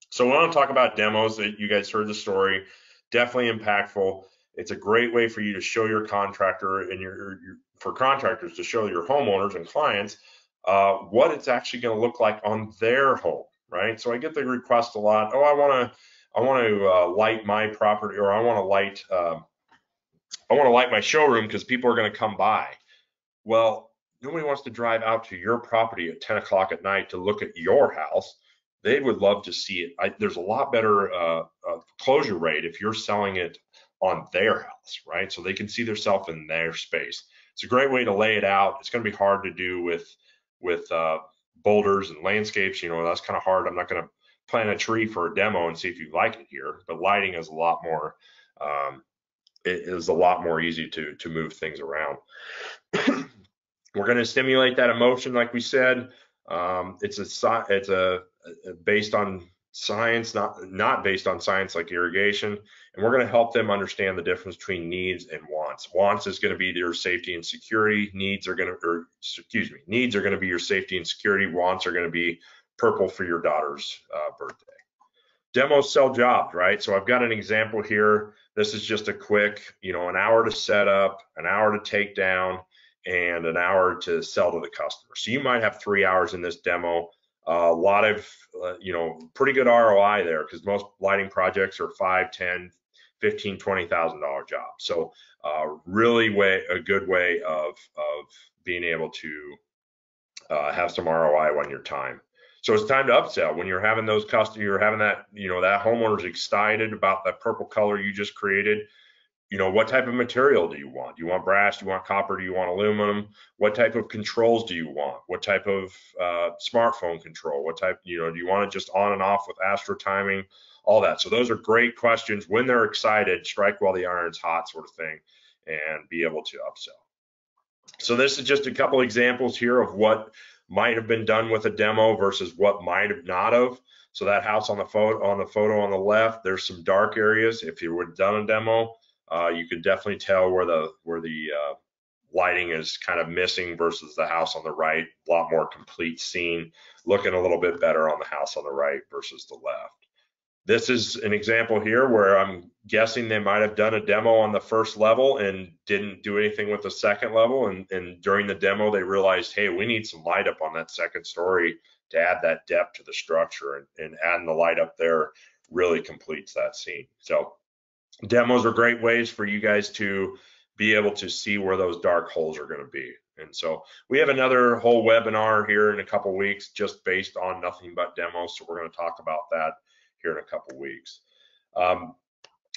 So we want to talk about demos. That you guys heard the story, definitely impactful. It's a great way for you to show your contractor and for contractors to show your homeowners and clients what it's actually going to look like on their home, right? So I get the request a lot. "Oh, I want to light my property, or I want to light my showroom because people are going to come by." Well, nobody wants to drive out to your property at 10 o'clock at night to look at your house. They would love to see it. There's a lot better closure rate if you're selling it on their house, right? So they can see themselves in their space. It's a great way to lay it out. It's going to be hard to do with boulders and landscapes. That's kind of hard. I'm not going to plant a tree for a demo and see if you like it here, but lighting is a lot more. It is a lot more easy to move things around. We're going to stimulate that emotion, like we said. It's based on science, not based on science like irrigation. And we're going to help them understand the difference between needs and wants. Wants is going to be your safety and security. Needs are going to be your safety and security. Wants are going to be purple for your daughter's birthday. Demos sell jobs, right? So I've got an example here. This is just a quick, an hour to set up, an hour to take down, and an hour to sell to the customer. So you might have 3 hours in this demo. A lot of, pretty good ROI there, because most lighting projects are $5, $10, $15, $20,000 jobs. So really a good way of being able to have some ROI on your time. So it's time to upsell. When you're having those customers, you're having that, that homeowner's excited about that purple color you just created. What type of material do you want? Do you want brass? Do you want copper? Do you want aluminum? What type of controls do you want? What type of smartphone control? What type, do you want it just on and off with astro timing? All that. So those are great questions. When they're excited, strike while the iron's hot, sort of thing, and be able to upsell. So this is just a couple examples here of what might have been done with a demo versus what might have not have. So that house on the photo on the left, there's some dark areas. If you would have done a demo, you could definitely tell where the lighting is kind of missing versus the house on the right. A lot more complete scene, looking a little bit better on the house on the right versus the left. This is an example here where I'm guessing they might have done a demo on the first level and didn't do anything with the second level. And during the demo, they realized, hey, we need some light up on that second story to add that depth to the structure, and adding the light up there really completes that scene. So demos are great ways for you guys to be able to see where those dark holes are going to be. And so we have another whole webinar here in a couple weeks just based on nothing but demos. So we're going to talk about that here in a couple weeks.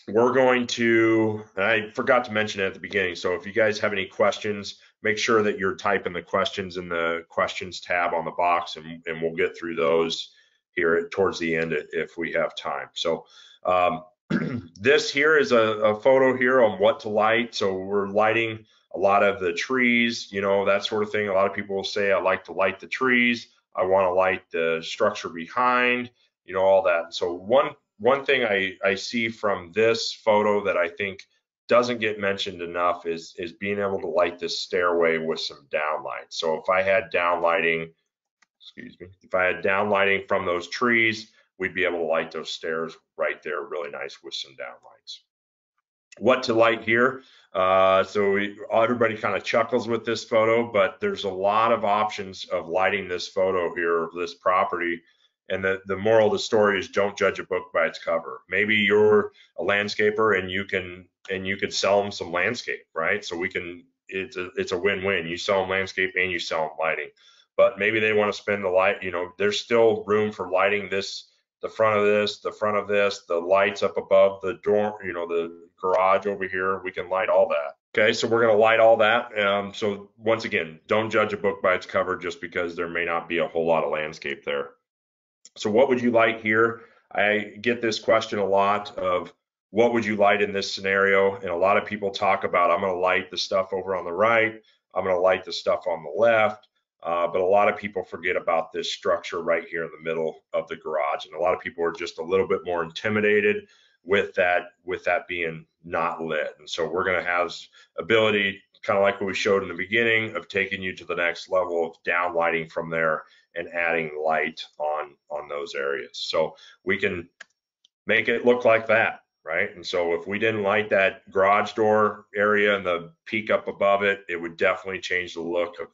We're going to, and I forgot to mention it at the beginning, so if you guys have any questions, make sure that you're typing the questions in the questions tab on the box, and we'll get through those here towards the end if we have time. So this here is a photo here on what to light. So we're lighting a lot of the trees, you know, that sort of thing. A lot of people will say, I like to light the trees. I want to light the structure behind, you know, all that. So one thing I see from this photo that I think doesn't get mentioned enough is being able to light this stairway with some downlight. So if I had downlighting, excuse me, if I had downlighting from those trees, we'd be able to light those stairs right there really nice with some downlights. What to light here? Everybody kind of chuckles with this photo, but there's a lot of options of lighting this photo here, this property. And the moral of the story is don't judge a book by its cover. Maybe you're a landscaper and you could sell them some landscape, right? So it's a win-win. You sell them landscape and you sell them lighting. But maybe they want to spend the light, you know, there's still room for lighting this, the front of this, the front of this, the lights up above the door, you know, the garage over here. We can light all that. Okay, so we're going to light all that. So once again, don't judge a book by its cover just because there may not be a whole lot of landscape there. So what would you light here? I get this question a lot of what would you light in this scenario? And a lot of people talk about, I'm going to light the stuff over on the right. I'm going to light the stuff on the left. But a lot of people forget about this structure right here in the middle of the garage. And a lot of people are just a little bit more intimidated with that being not lit. And so we're going to have ability, kind of like what we showed in the beginning, of taking you to the next level of downlighting from there and adding light on those areas. So we can make it look like that, right? And so if we didn't light that garage door area and the peak up above it, it would definitely change the look of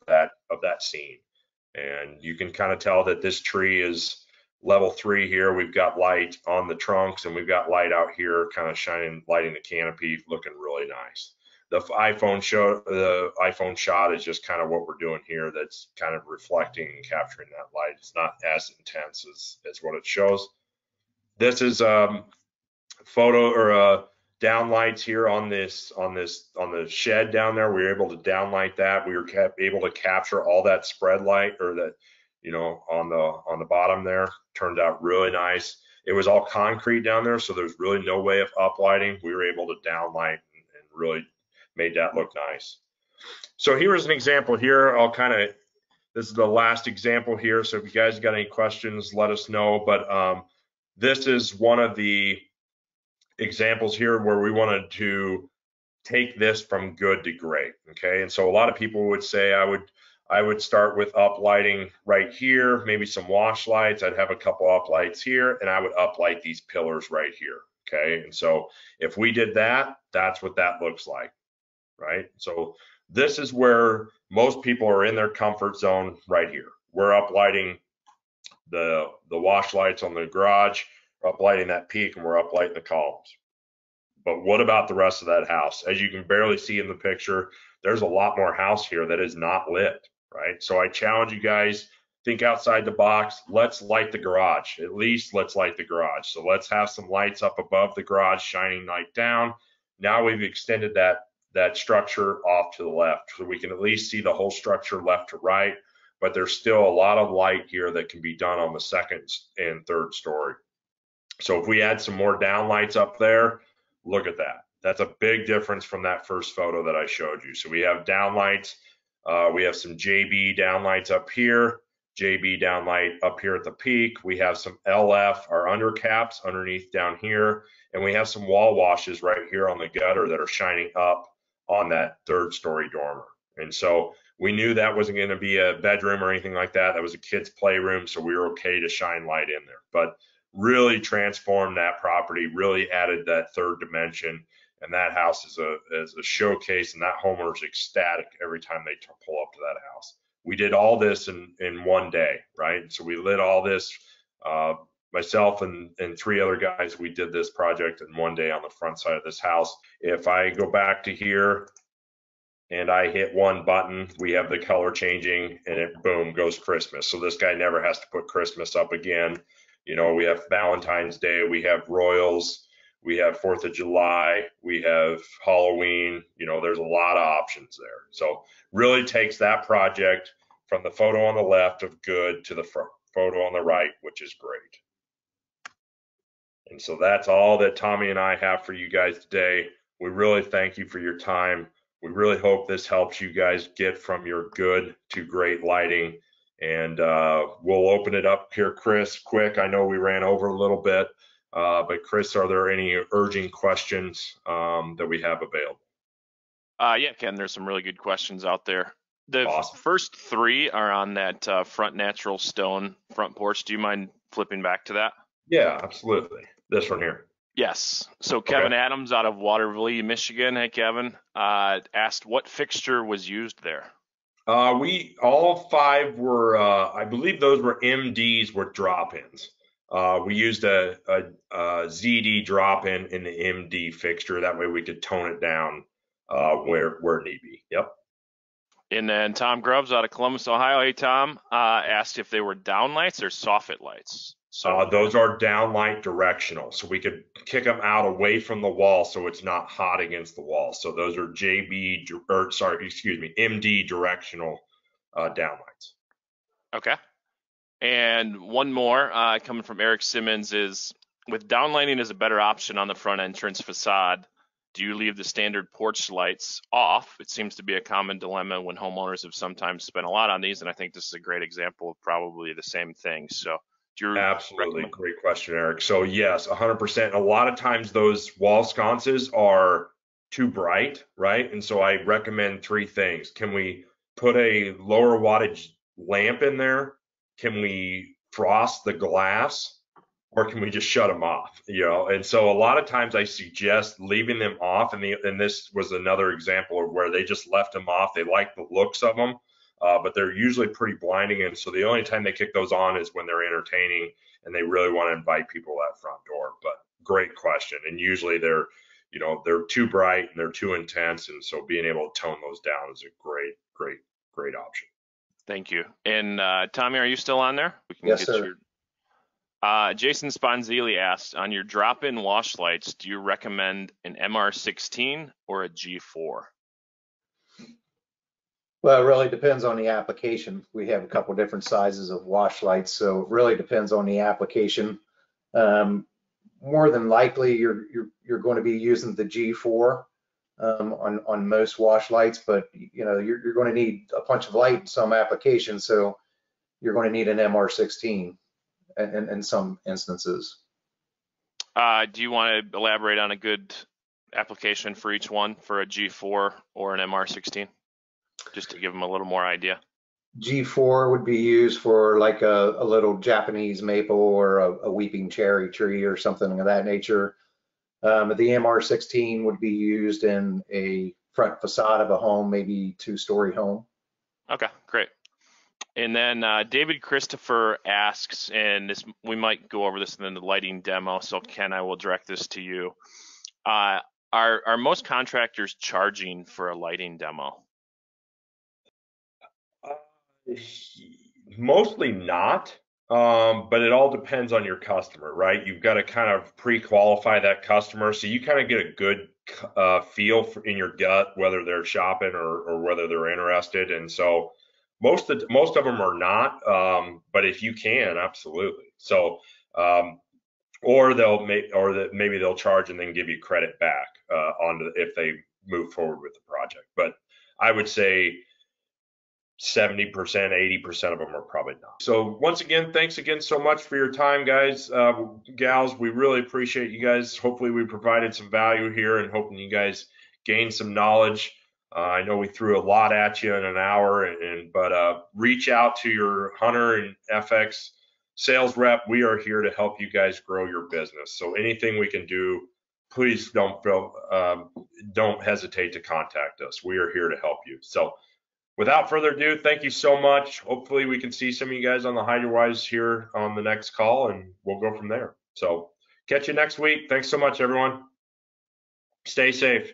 that scene. And you can kind of tell that this tree is level 3 here. We've got light on the trunks and we've got light out here kind of shining, lighting the canopy, looking really nice. The iPhone shot is just kind of what we're doing here. That's kind of reflecting and capturing that light. It's not as intense as what it shows. This is photo or downlights here on the shed down there. We were able to downlight that. We were able to capture all that spread light, or that, you know, on the bottom there. Turned out really nice. It was all concrete down there, so there's really no way of uplighting. We were able to downlight and really made that look nice. So here's an example here. This is the last example here. So if you guys got any questions, let us know. But this is one of the examples here where we wanted to take this from good to great. Okay, and so a lot of people would say I would start with uplighting right here, maybe some wash lights. I'd have a couple uplights here, and I would uplight these pillars right here. Okay, and so if we did that, that's what that looks like, right? So this is where most people are in their comfort zone right here. We're uplighting the wash lights on the garage, we're uplighting that peak, and we're uplighting the columns. But what about the rest of that house? As you can barely see in the picture, there's a lot more house here that is not lit, right? So I challenge you guys, think outside the box. Let's light the garage. At least let's light the garage. So let's have some lights up above the garage, shining light down. Now we've extended that structure off to the left, so we can at least see the whole structure left to right, but there's still a lot of light here that can be done on the second and third story. So if we add some more downlights up there, look at that. That's a big difference from that first photo that I showed you. So we have downlights. We have some JB downlights up here, JB downlight up here at the peak. We have some LF, our undercaps, underneath down here. And we have some wall washes right here on the gutter that are shining up on that third story dormer. And so we knew that wasn't going to be a bedroom or anything like that. That was a kid's playroom, so we were okay to shine light in there. But really transformed that property, really added that third dimension. And that house is a showcase, and that homeowner's ecstatic every time they pull up to that house. We did all this in one day, right? So we lit all this, myself and three other guys, we did this project in one day on the front side of this house. If I go back to here and I hit one button, we have the color changing, and it boom goes Christmas. So this guy never has to put Christmas up again. You know, we have Valentine's Day, we have Royals, we have 4th of July, we have Halloween. You know, there's a lot of options there. So really takes that project from the photo on the left of good to the photo on the right, which is great. And so that's all that Tommy and I have for you guys today. We really thank you for your time. We really hope this helps you guys get from your good to great lighting. And we'll open it up here, Chris, quick. I know we ran over a little bit, but Chris, are there any urging questions that we have available? Yeah, Ken, there's some really good questions out there. The Awesome. First three are on that front natural stone front porch. Do you mind flipping back to that? Yeah, absolutely. This one here. Yes. So Kevin Adams out of Waterville, Michigan. Hey, Kevin. Asked what fixture was used there. We all five were, I believe those were MDs with drop-ins. We used a ZD drop-in in the MD fixture. That way we could tone it down where need be. Yep. And then Tom Grubbs out of Columbus, Ohio. Hey, Tom. Asked if they were downlights or soffit lights. So those are downlight directional, so we could kick them out away from the wall so it's not hot against the wall. So those are MD directional downlights. Okay. And one more coming from Eric Simmons is, with downlighting as a better option on the front entrance facade, do you leave the standard porch lights off? It seems to be a common dilemma when homeowners have sometimes spent a lot on these, and I think this is a great example of probably the same thing. So absolutely. Great question, Eric. So yes, 100%. A lot of times those wall sconces are too bright, right? And so I recommend three things. Can we put a lower wattage lamp in there? Can we frost the glass? Or can we just shut them off? You know, and so a lot of times I suggest leaving them off. And this was another example of where they just left them off. They like the looks of them. But they're usually pretty blinding, and so the only time they kick those on is when they're entertaining and they really want to invite people to that front door. But great question, and usually they're too bright and they're too intense, and so being able to tone those down is a great option. Thank you. And Tommy, are you still on there? We can yes, sir. Jason Sponzili asked, on your drop-in wash lights, do you recommend an MR16 or a G4? Well, it really depends on the application. We have a couple different sizes of wash lights, so it really depends on the application. More than likely, you're going to be using the G4 on most wash lights, but you're going to need a bunch of light in some applications, so you're going to need an MR16 in some instances. Do you want to elaborate on a good application for each one, for a G4 or an MR16? Just to give them a little more idea. G4 would be used for like a little Japanese maple or a weeping cherry tree or something of that nature. The MR16 would be used in a front facade of a home, maybe two-story home. Okay, great. And then David Christopher asks, and this we might go over this in the lighting demo, so Ken, I will direct this to you. Are most contractors charging for a lighting demo? Mostly not, but it all depends on your customer, right? You've got to kind of pre-qualify that customer, so you kind of get a good feel in your gut whether they're shopping or whether they're interested. And so most of them are not, but if you can, absolutely. So or maybe they'll charge and then give you credit back if they move forward with the project. But I would say 70%, 80% of them are probably not. So once again, thanks again so much for your time, guys, gals. We really appreciate you guys. Hopefully we provided some value here and hoping you guys gain some knowledge. I know we threw a lot at you in an hour, but reach out to your Hunter and FX sales rep, we are here to help you guys grow your business. So anything we can do, please don't hesitate to contact us. We are here to help you. So without further ado, thank you so much. Hopefully we can see some of you guys on the HydroWise here on the next call, and we'll go from there. So catch you next week. Thanks so much, everyone. Stay safe.